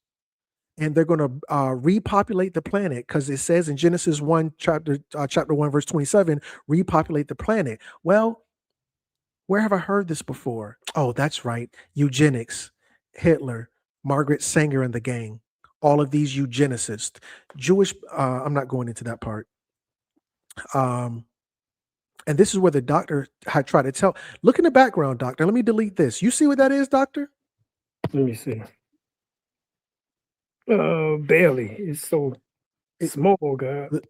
and they're going to repopulate the planet, because it says in Genesis 1, chapter 1, verse 27, repopulate the planet. Well, where have I heard this before? Oh, that's right. Eugenics, Hitler, Margaret Sanger and the gang, all of these eugenicists, Jewish. I'm not going into that part. And this is where the doctor had tried to tell. Look in the background, doctor. Let me delete this. You see what that is, doctor? Let me see. Barely. It's so small, God.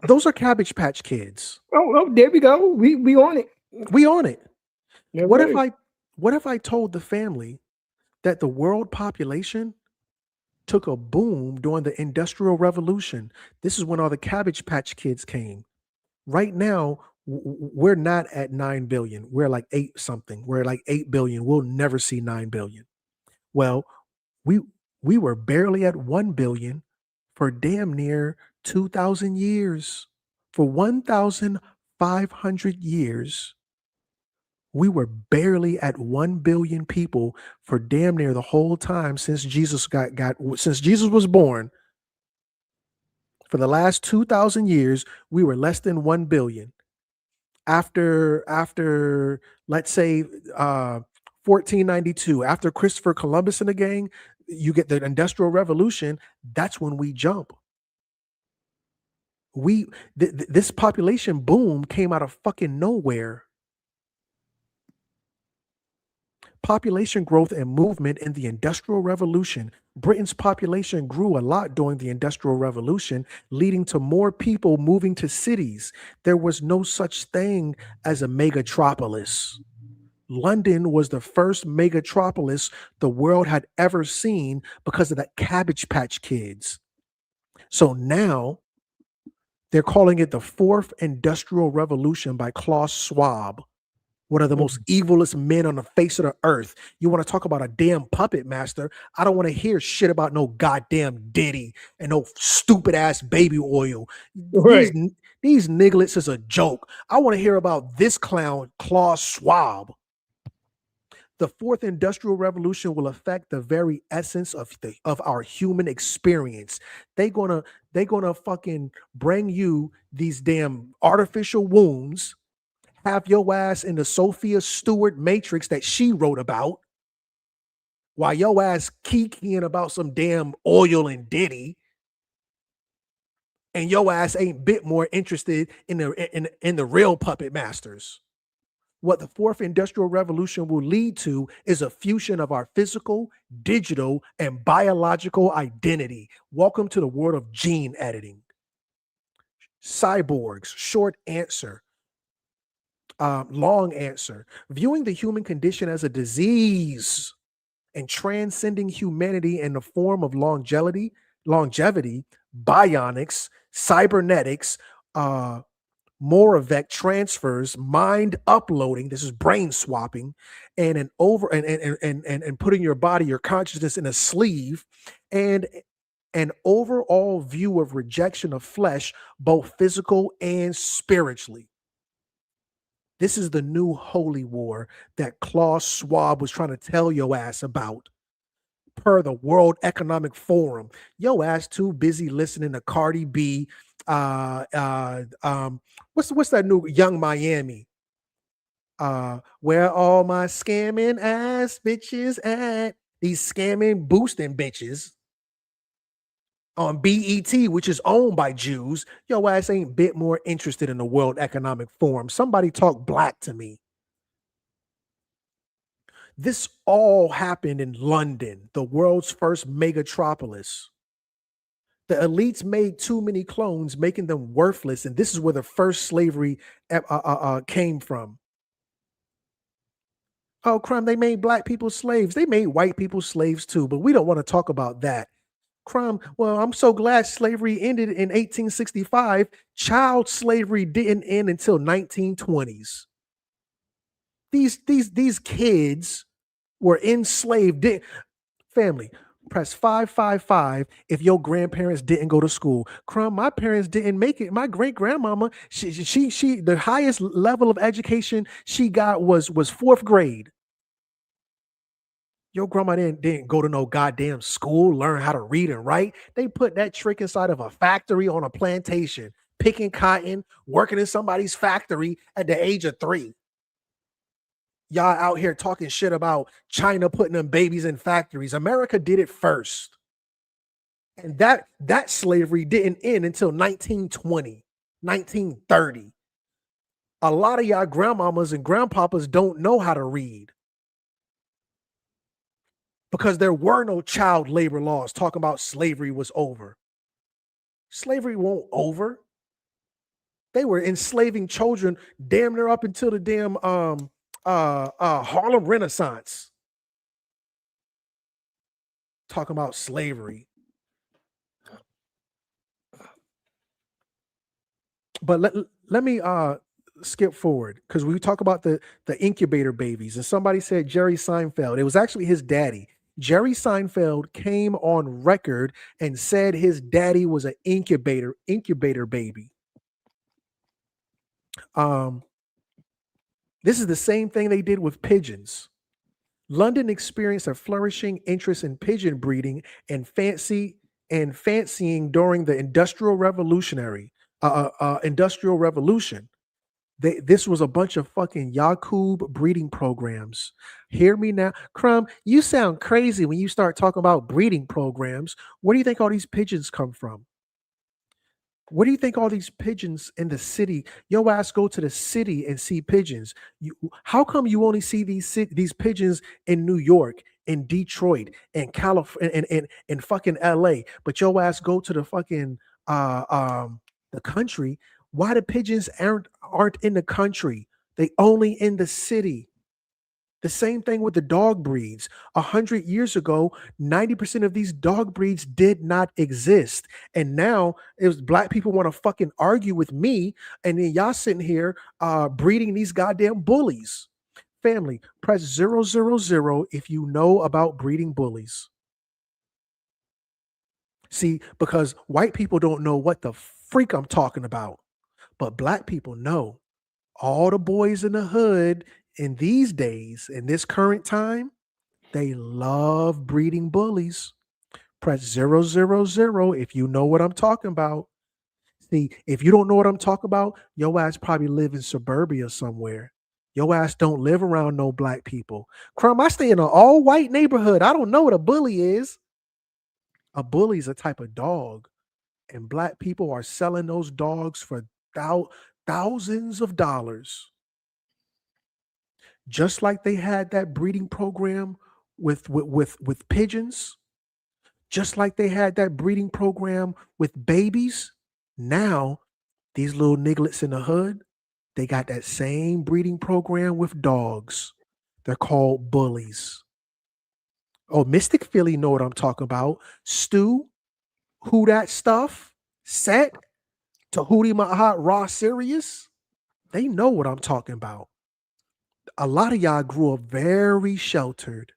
Those are Cabbage Patch Kids. Oh, there we go. We on it. We on it. Yeah, What right. if I told the family that the world population took a boom during the Industrial Revolution? This is when all the Cabbage Patch Kids came. Right now, we're not at 9 billion. We're like 8 something. We're like 8 billion. We'll never see 9 billion. Well, we were barely at 1 billion for damn near 2,000 years. For 1,500 years, we were barely at 1 billion people for damn near the whole time since Jesus since Jesus was born. For the last 2,000 years, we were less than 1 billion. After let's say 1492, after Christopher Columbus and the gang, you get the Industrial Revolution. That's when we jump. This population boom came out of fucking nowhere. Population growth and movement in the Industrial Revolution. Britain's population grew a lot during the Industrial Revolution, leading to more people moving to cities. There was no such thing as a megatropolis. London was the first megatropolis the world had ever seen because of the Cabbage Patch Kids. So now they're calling it the Fourth Industrial Revolution by Klaus Schwab, one of the most evilest men on the face of the earth. You want to talk about a damn puppet master? I don't want to hear shit about no goddamn Diddy and no stupid ass baby oil. Right. These nigglets is a joke. I want to hear about this clown, Klaus Schwab. The fourth industrial revolution will affect the very essence of our human experience. They gonna fucking bring you these damn artificial wombs, have your ass in the Sophia Stewart matrix that she wrote about, while your ass kikiing about some damn oil and Diddy, and your ass ain't bit more interested in the real puppet masters. What the fourth industrial revolution will lead to is a fusion of our physical, digital, and biological identity. Welcome to the world of gene editing. Cyborgs, short answer. Long answer. Viewing the human condition as a disease and transcending humanity in the form of longevity, bionics, cybernetics, Moravec transfers, mind uploading. This is brain swapping, and and putting your body, your consciousness in a sleeve, and an overall view of rejection of flesh, both physical and spiritually. This is the new holy war that Klaus Schwab was trying to tell your ass about. Per the World Economic Forum, yo ass too busy listening to Cardi B. What's that new Young Miami? Where all my scamming ass bitches at? These scamming boosting bitches on BET, which is owned by Jews. Yo ass ain't bit more interested in the World Economic Forum. Somebody talk black to me. This all happened in London, the world's first megatropolis. The elites made too many clones, making them worthless, and this is where the first slavery came from. Oh, crime, they made black people slaves. They made white people slaves too, but we don't want to talk about that. Crime, well, I'm so glad slavery ended in 1865. Child slavery didn't end until 1920s. These kids were enslaved. Family, press 555 if your grandparents didn't go to school. Crumb, my parents didn't make it. My great grandmama, she the highest level of education she got was fourth grade. Your grandma didn't go to no goddamn school, learn how to read and write. They put that trick inside of a factory on a plantation, picking cotton, working in somebody's factory at the age of 3. Y'all out here talking shit about China putting them babies in factories. America did it first. And that slavery didn't end until 1920, 1930. A lot of y'all grandmamas and grandpapas don't know how to read because there were no child labor laws talking about slavery was over. Slavery won't over. They were enslaving children damn near up until the damn Harlem Renaissance. Talking about slavery. But let me skip forward, because we talk about the incubator babies, and somebody said Jerry Seinfeld. It was actually his daddy. Jerry Seinfeld came on record and said his daddy was an incubator baby. This is the same thing they did with pigeons. London experienced a flourishing interest in pigeon breeding and fancying during the Industrial Revolution. This was a bunch of fucking Yakub breeding programs. Hear me now. Crumb, you sound crazy when you start talking about breeding programs. Where do you think all these pigeons come from? Where do you think all these pigeons in the city? Yo ass go to the city and see pigeons. How come you only see these pigeons in New York, in Detroit, in California, in fucking LA, but yo ass go to the fucking the country? Why the pigeons aren't in the country? They only in the city. The same thing with the dog breeds. 100 years ago, 90% of these dog breeds did not exist. And now black people want to fucking argue with me, and then y'all sitting here breeding these goddamn bullies. Family, press 000 if you know about breeding bullies. See, because white people don't know what the freak I'm talking about. But black people know all the boys in the hood in these days, in this current time, they love breeding bullies. Press 000 if you know what I'm talking about. See, if you don't know what I'm talking about, your ass probably live in suburbia somewhere. Your ass don't live around no black people. Crumb, I stay in an all-white neighborhood. I don't know what a bully is. A bully is a type of dog, and black people are selling those dogs for thousands of dollars. Just like they had that breeding program with pigeons, just like they had that breeding program with babies. Now, these little nigglets in the hood, they got that same breeding program with dogs. They're called bullies. Oh, Mystic Philly know what I'm talking about. Stu, Who That Stuff, Set, Tahuti Mahat, Raw Sirius. They know what I'm talking about. A lot of y'all grew up very sheltered.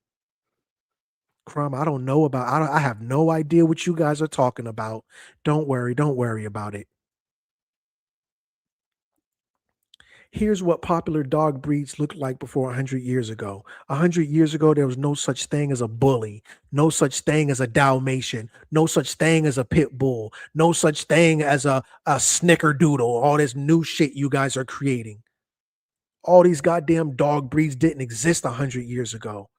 Crumb, I don't know about, I have no idea what you guys are talking about. Don't worry about it. Here's what popular dog breeds looked like before 100 years ago. 100 years ago, there was no such thing as a bully, no such thing as a Dalmatian, no such thing as a pit bull, no such thing as a snickerdoodle, all this new shit you guys are creating. All these goddamn dog breeds didn't exist 100 years ago.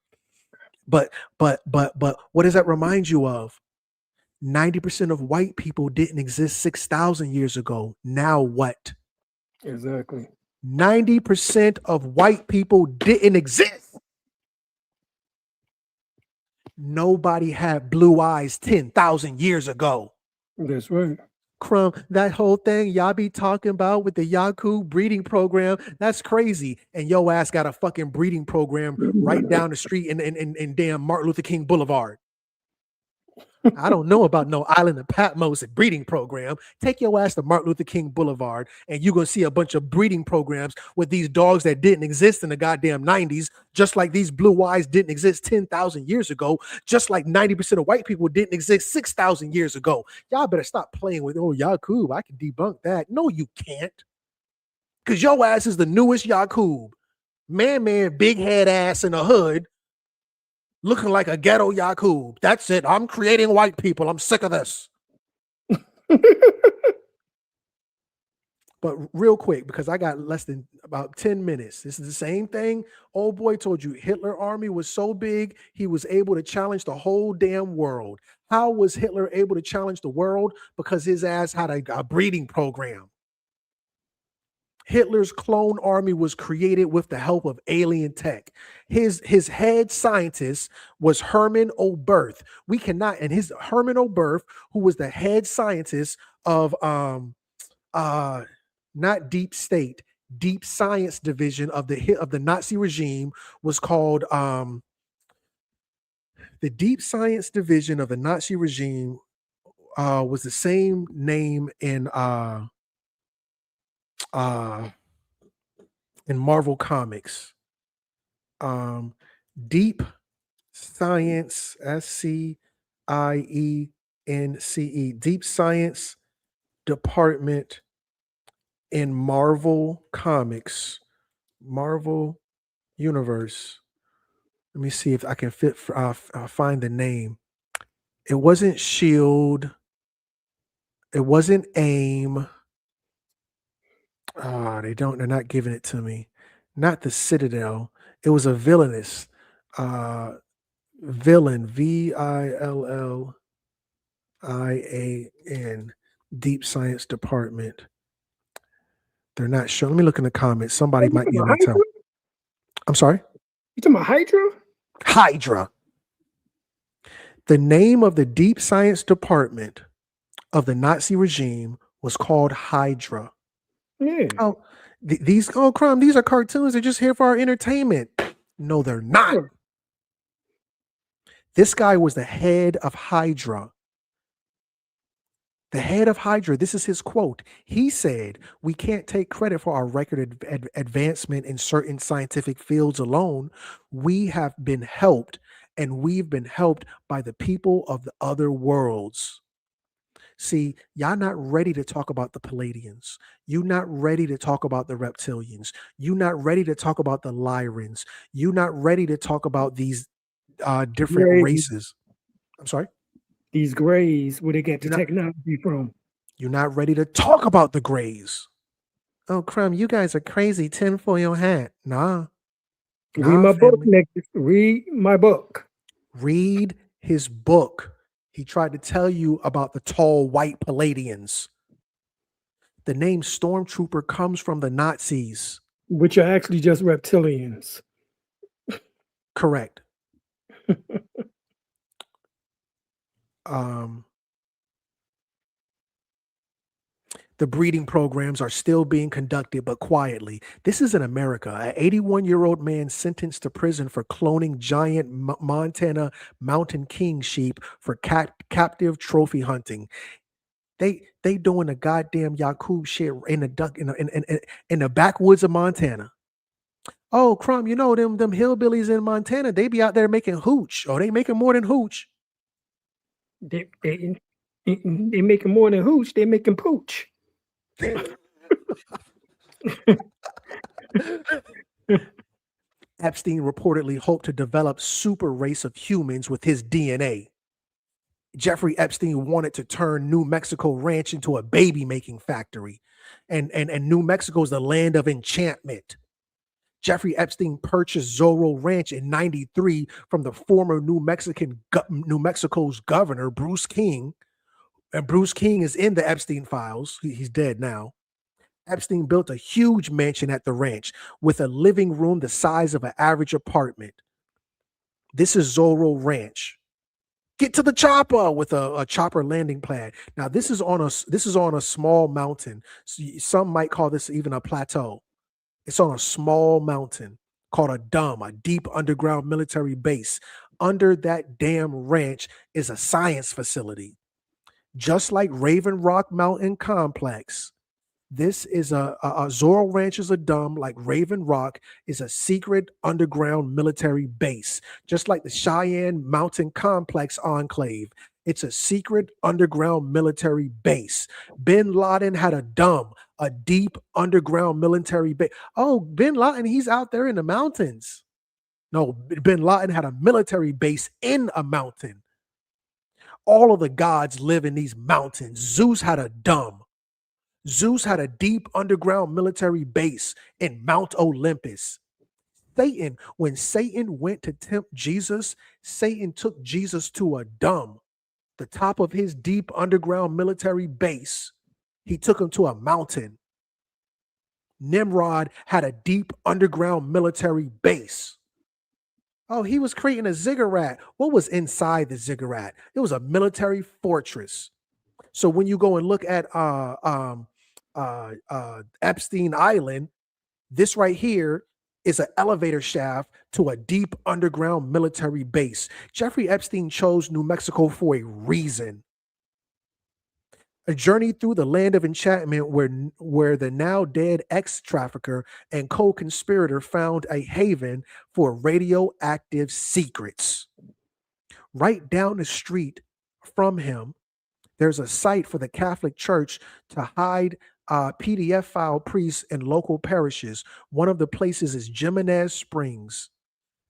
But what does that remind you of? 90% of white people didn't exist 6,000 years ago. Now what? Exactly. 90% of white people didn't exist. Nobody had blue eyes 10,000 years ago. That's right. Crumb, that whole thing y'all be talking about with the Yaku breeding program, that's crazy. And yo ass got a fucking breeding program right down the street in damn Martin Luther King Boulevard. I don't know about no Island of Patmos and breeding program. Take your ass to Martin Luther King Boulevard and you're going to see a bunch of breeding programs with these dogs that didn't exist in the goddamn 90s, just like these blue eyes didn't exist 10,000 years ago, just like 90% of white people didn't exist 6,000 years ago. Y'all better stop playing with, oh, Yakub, I can debunk that. No, you can't. Because your ass is the newest Yakub. Man, big head ass in the hood, looking like a ghetto Yakub. That's it. I'm creating white people. I'm sick of this. But real quick, because I got less than about 10 minutes. This is the same thing old boy told you. Hitler army was so big, he was able to challenge the whole damn world. How was Hitler able to challenge the world? Because his ass had a breeding program. Hitler's clone army was created with the help of alien tech. His head scientist was Hermann Oberth. We cannot, and his Hermann Oberth, who was the head scientist of not Deep State, Deep Science Division of the Nazi regime, was called the Deep Science Division of the Nazi regime was the same name in Marvel Comics. Deep Science, SCIENCE, Deep Science Department in Marvel Comics, Marvel Universe. Let me see if I can find the name. It wasn't SHIELD. It wasn't AIM. They're not giving it to me. Not the Citadel. It was a villainous villain, VILLIAN, Deep Science Department. They're not sure. Let me look in the comments. Somebody might be able to tell. I'm sorry? You talking about Hydra? Hydra. The name of the Deep Science Department of the Nazi regime was called Hydra. Yeah. Oh, these crime. These are cartoons. They're just here for our entertainment. No, they're not. Sure. This guy was the head of Hydra. The head of Hydra. This is his quote. He said, "We can't take credit for our record advancement in certain scientific fields alone. We have been helped, and we've been helped by the people of the other worlds." See, y'all not ready to talk about the Palladians. You not ready to talk about the reptilians. You not ready to talk about the Lyrans. You not ready to talk about these different Grays, races. I'm sorry. these grays, where they get the You're not technology from. you're not ready to talk about the Greys. Oh, Crumb, you guys are crazy. Tinfoil hat. Nah, Read nah, my book, family. Nick. Read my book. Read his book. He tried to tell you about the tall white Palladians. The name Stormtrooper comes from the Nazis. Which are actually just reptilians. Correct. Um, the breeding programs are still being conducted, but quietly. This is in America. An 81-year-old man sentenced to prison for cloning giant Montana mountain king sheep for captive trophy hunting. They doing the goddamn Yakub shit in the duck in the backwoods of Montana. Oh, Crumb, you know them hillbillies in Montana, they be out there making hooch. Oh, they making more than hooch. They making more than hooch. They making pooch. Epstein reportedly hoped to develop super race of humans with his DNA. Jeffrey Epstein wanted to turn New Mexico Ranch into a baby making factory. And New Mexico is the land of enchantment. Jeffrey Epstein purchased Zorro Ranch in 93 from the former New Mexico's governor, Bruce King. And Bruce King is in the Epstein files. He's dead now. Epstein built a huge mansion at the ranch with a living room the size of an average apartment. This is Zorro Ranch. Get to the chopper with a chopper landing pad. Now this is on a small mountain. Some might call this even a plateau. It's on a small mountain called a dome, a deep underground military base. Under that damn ranch is a science facility. Just like Raven Rock Mountain Complex, this is a Zorro Ranch is a dome, like Raven Rock is a secret underground military base. Just like the Cheyenne Mountain Complex Enclave, it's a secret underground military base. Bin Laden had a dome, a deep underground military base. Oh, Bin Laden, he's out there in the mountains. No, Bin Laden had a military base in a mountain. All of the gods live in these mountains. Zeus had a dome. Zeus had a deep underground military base in Mount Olympus. When Satan went to tempt Jesus, Satan took Jesus to a dome, the top of his deep underground military base. He took him to a mountain. Nimrod had a deep underground military base. Oh, he was creating a ziggurat. What was inside the ziggurat? It was a military fortress. So when you go and look at Epstein Island, this right here is an elevator shaft to a deep underground military base. Jeffrey Epstein chose New Mexico for a reason. A journey through the land of enchantment where the now dead ex-trafficker and co-conspirator found a haven for radioactive secrets. Right down the street from him, there's a site for the Catholic Church to hide PDF file priests in local parishes. One of the places is Jimenez Springs.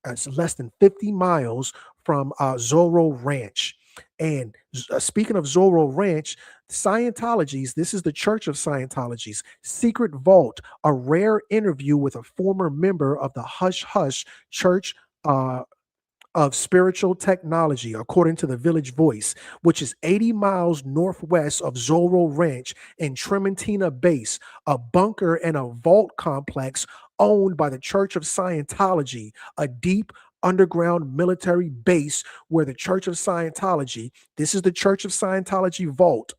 It's less than 50 miles from Zorro Ranch. And speaking of Zorro Ranch, Scientology's, this is the Church of Scientology's secret vault, a rare interview with a former member of the Hush Hush Church of Spiritual Technology, according to the Village Voice, which is 80 miles northwest of Zorro Ranch in Trementina Base, a bunker and a vault complex owned by the Church of Scientology, a deep underground military base where the Church of Scientology, this is the Church of Scientology vault.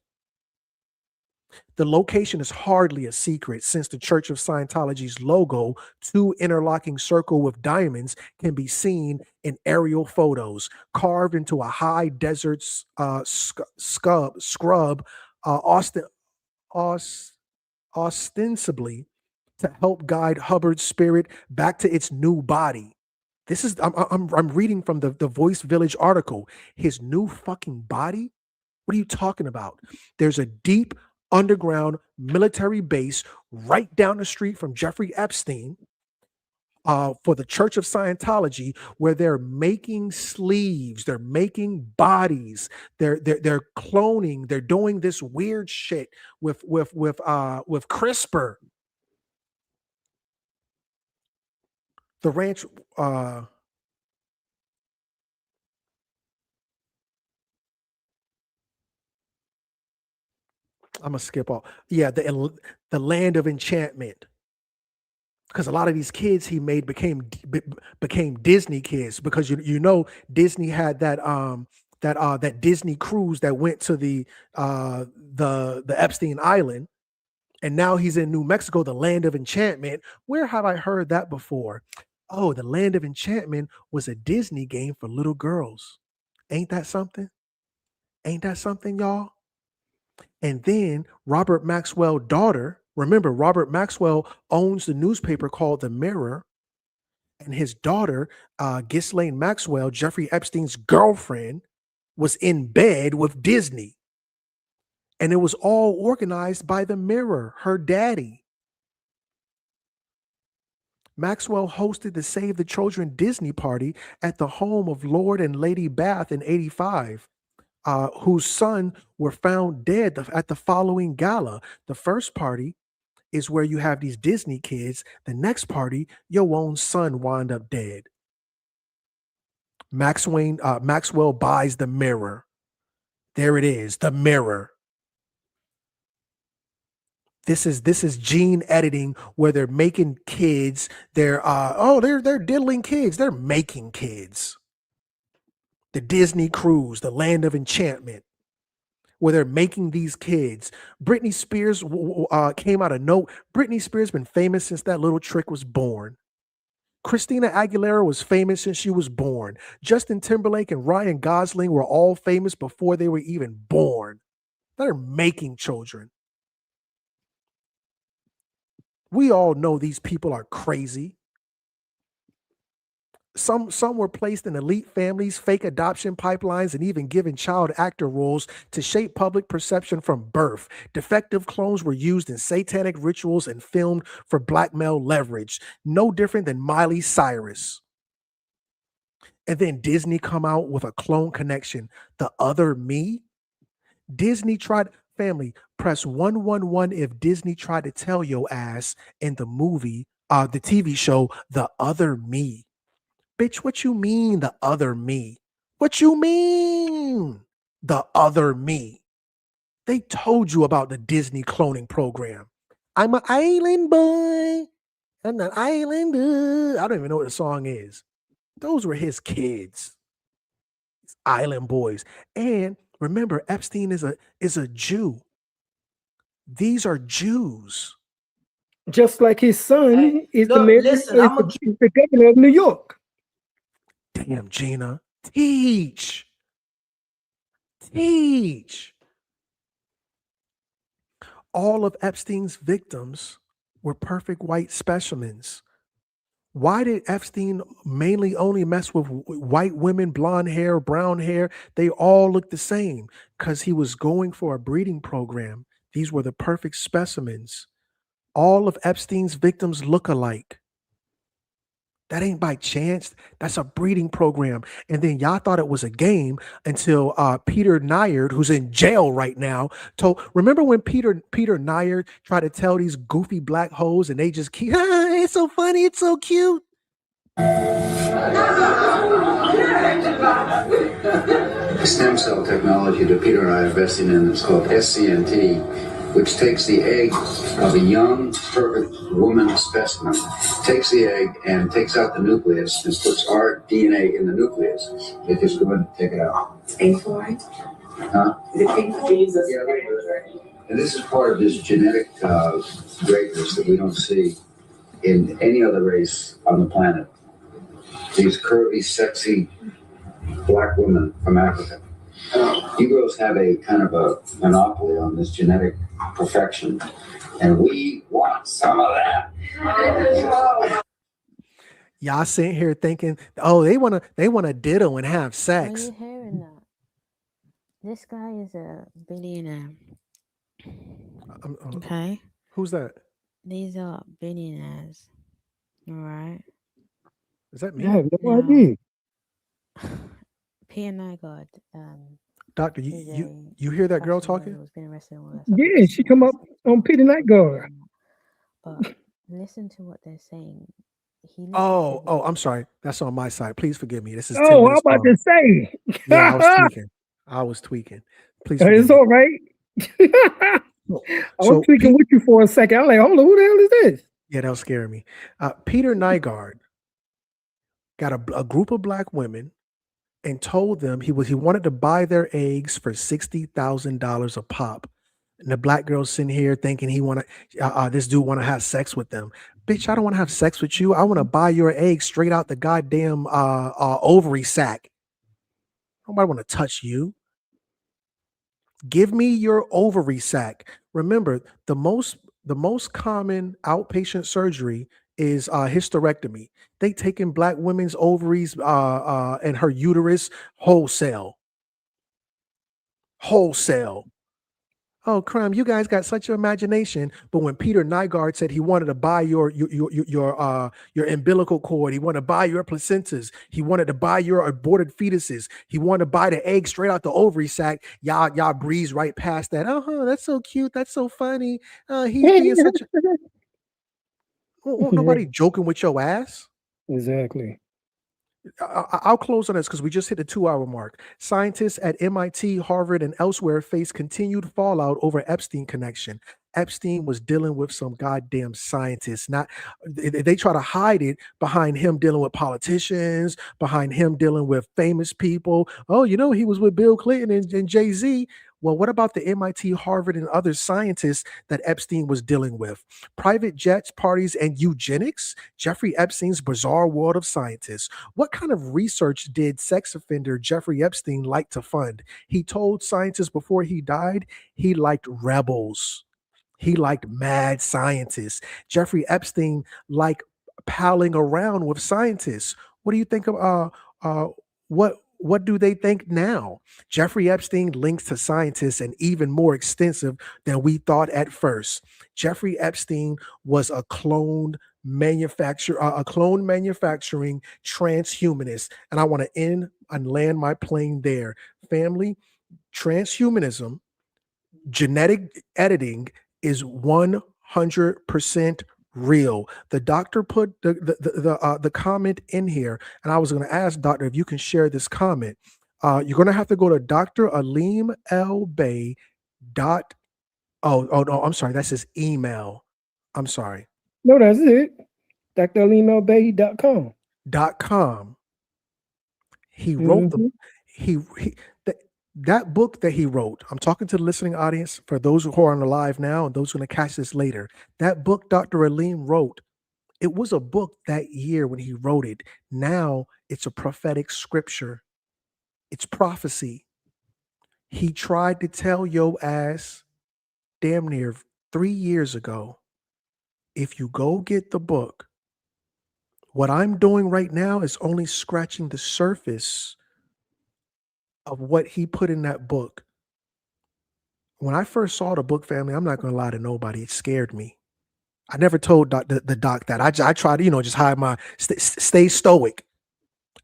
The location is hardly a secret since the Church of Scientology's logo, two interlocking circle with diamonds, can be seen in aerial photos carved into a high desert scrub ostensibly to help guide Hubbard's spirit back to its new body. This is I'm reading from the Voice Village article. His new fucking body. What are you talking about? There's a deep underground military base right down the street from Jeffrey Epstein for the Church of Scientology, where they're making sleeves, they're making bodies, they're cloning, they're doing this weird shit with CRISPR. The ranch. I'm gonna skip all. Yeah, the land of enchantment. Because a lot of these kids he made became Disney kids, because you know Disney had that Disney cruise that went to the Epstein Island, and now he's in New Mexico, the land of enchantment. Where have I heard that before? Oh, the land of enchantment was a Disney game for little girls. Ain't that something? Ain't that something, y'all? And then Robert Maxwell's daughter, remember, Robert Maxwell owns the newspaper called The Mirror, and his daughter, Ghislaine Maxwell, Jeffrey Epstein's girlfriend, was in bed with Disney. And it was all organized by The Mirror, her daddy. Maxwell hosted the Save the Children Disney party at the home of Lord and Lady Bath in 85. Whose son were found dead at the following gala. The first party is where you have these Disney kids. The next party, your own son wound up dead. Maxwell buys The Mirror. There it is, The Mirror. This is gene editing, where they're making kids. They're diddling kids. They're making kids. The Disney cruise, the land of enchantment, where they're making these kids. Britney Spears came out of no. Britney Spears been famous since that little trick was born. Christina Aguilera was famous since she was born. Justin Timberlake and Ryan Gosling were all famous before they were even born. They're making children. We all know these people are crazy. Some were placed in elite families, fake adoption pipelines, and even given child actor roles to shape public perception from birth. Defective clones were used in satanic rituals and filmed for blackmail leverage. No different than Miley Cyrus. And then Disney come out with a clone connection. The Other Me. Disney tried, family, press 111 if Disney tried to tell your ass in the movie, the TV show, The Other Me. Bitch, what you mean, the other me? What you mean, the other me? They told you about the Disney cloning program. I'm an island boy. I'm an islander. I don't even know what the song is. Those were his kids. Island boys. And remember, Epstein is a Jew. These are Jews. Just like his son is the mayor, is the governor of New York. Damn, Gina. Teach. All of Epstein's victims were perfect white specimens. Why did Epstein mainly only mess with white women, blonde hair, brown hair? They all look the same, because he was going for a breeding program. These were the perfect specimens. All of Epstein's victims look alike. That ain't by chance. That's a breeding program. And then y'all thought it was a game until Peter Nayard, who's in jail right now, remember when Peter Nayard tried to tell these goofy black hoes, and they just keep, it's so funny, it's so cute. The stem cell technology that Peter and I are investing in is called SCNT, which takes the egg of a young, perfect woman specimen, takes the egg and takes out the nucleus and puts our DNA in the nucleus. They just go ahead and take it out. Pink Floyd? Huh? Is it Pink Floyd? Yeah. And this is part of this genetic greatness that we don't see in any other race on the planet. These curvy, sexy black women from Africa. You girls have a kind of a monopoly on this genetic perfection, and we want some of that. Y'all sitting here thinking, oh, they wanna diddle and have sex. Why are you hearing that? This guy is a billionaire. I'm- Okay, who's that? these are billionaires. All right. Is that I me? have no Now, idea. P and I God Doctor, is a you hear that girl fashion model talking? who's been arrested and all that stuff. But Yeah, this is she not come this up on Peter Night Guard. But listen to what they're saying. He literally Oh, said I'm sorry. That's on my side. Please forgive me. This is 10 Oh, I'm minutes about long. to say. Yeah, I was tweaking. Please forgive It's me. all right. I was So, tweaking with you for a second. I'm like, hold on, who the hell is this? yeah, that was scaring me. Peter Nygaard got a group of black women and told them he wanted to buy their eggs for $60,000 a pop. And the black girl's sitting here thinking this dude want to have sex with them. Bitch, I don't want to have sex with you. I want to buy your eggs straight out the goddamn ovary sac. Nobody want to touch you. Give me your ovary sac. Remember, the most common outpatient surgery is hysterectomy. They taking black women's ovaries and her uterus wholesale. Oh, crime! You guys got such an imagination. But when Peter Nygaard said he wanted to buy your umbilical cord, he wanted to buy your placentas, he wanted to buy your aborted fetuses, he wanted to buy the egg straight out the ovary sac. Y'all breeze right past that. That's so cute. That's so funny. He's being such a. Won't nobody joking with your ass. Exactly. I'll close on this because we just hit the 2-hour mark. Scientists at MIT, Harvard, and elsewhere face continued fallout over Epstein connection. Epstein was dealing with some goddamn scientists. They try to hide it behind him dealing with politicians, behind him dealing with famous people. Oh, he was with Bill Clinton and Jay-Z. Well, what about the MIT, Harvard, and other scientists that Epstein was dealing with? Private jets, parties, and eugenics? Jeffrey Epstein's bizarre world of scientists. What kind of research did sex offender Jeffrey Epstein like to fund? He told scientists before he died he liked rebels. He liked mad scientists. Jeffrey Epstein liked palling around with scientists. What do you think of what do they think now? Jeffrey Epstein links to scientists and even more extensive than we thought at first. Jeffrey Epstein was a clone manufacturing transhumanist. And I want to end and land my plane there. Family, transhumanism, genetic editing is 100% real. The doctor put the comment in here, and I was going to ask doctor if you can share this comment. You're going to have to go to Dr. Alim El-Bey dot. Oh no, I'm sorry. That's his email. I'm sorry. No, that's it. DrLemoBay.com. .com. He wrote that book that he wrote. I'm talking to the listening audience for those who are on the live now and those who are going to catch this later. That book Dr. Alim wrote, it was a book that year when he wrote it. Now it's a prophetic scripture. It's prophecy. He tried to tell your ass damn near 3 years ago, if you go get the book, what I'm doing right now is only scratching the surface of what he put in that book. When I first saw the book, family, I'm not going to lie to nobody. It scared me. I never told the doc that. I tried to, just hide my, stay stoic.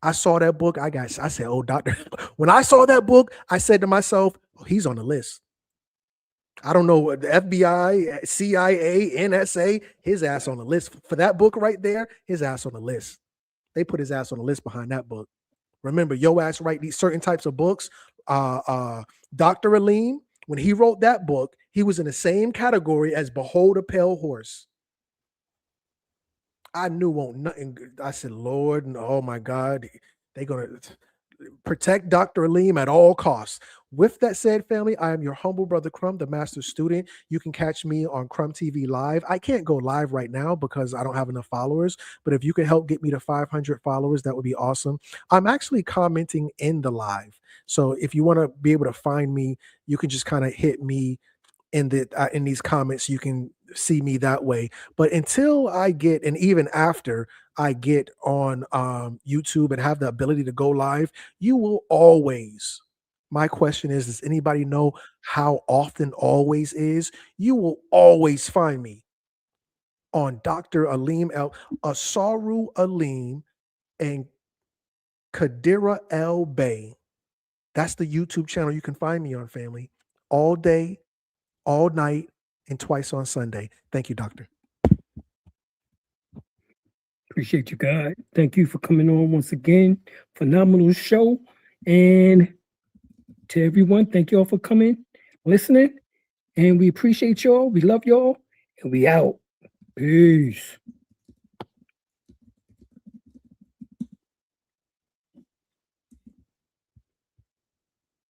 I saw that book. I said, oh, doctor. When I saw that book, I said to myself, oh, he's on the list. I don't know, the FBI, CIA, NSA, his ass on the list. For that book right there, his ass on the list. They put his ass on the list behind that book. Remember, yo ass write these certain types of books. Dr. Alim, when he wrote that book, he was in the same category as Behold a Pale Horse. I knew won't nothing. I said, Lord, oh my God, they're going to protect Dr. Alim at all costs. With that said, family, I am your humble brother Crumb, the master student. You can catch me on Crumb TV Live. I can't go live right now because I don't have enough followers, but if you can help get me to 500 followers, that would be awesome. I'm actually commenting in the live. So if you want to be able to find me, you can just kind of hit me in these comments. You can see me that way. But until I get, and even after I get on YouTube and have the ability to go live, you will always My question is, does anybody know how often always is? You will always find me on Dr. Asaru Alim and Kadira El-Bey. That's the YouTube channel you can find me on, family. All day, all night, and twice on Sunday. Thank you, doctor. Appreciate you, God. Thank you for coming on once again. Phenomenal show. And to everyone, thank you all for coming, listening. And we appreciate y'all. We love y'all. And we out. Peace.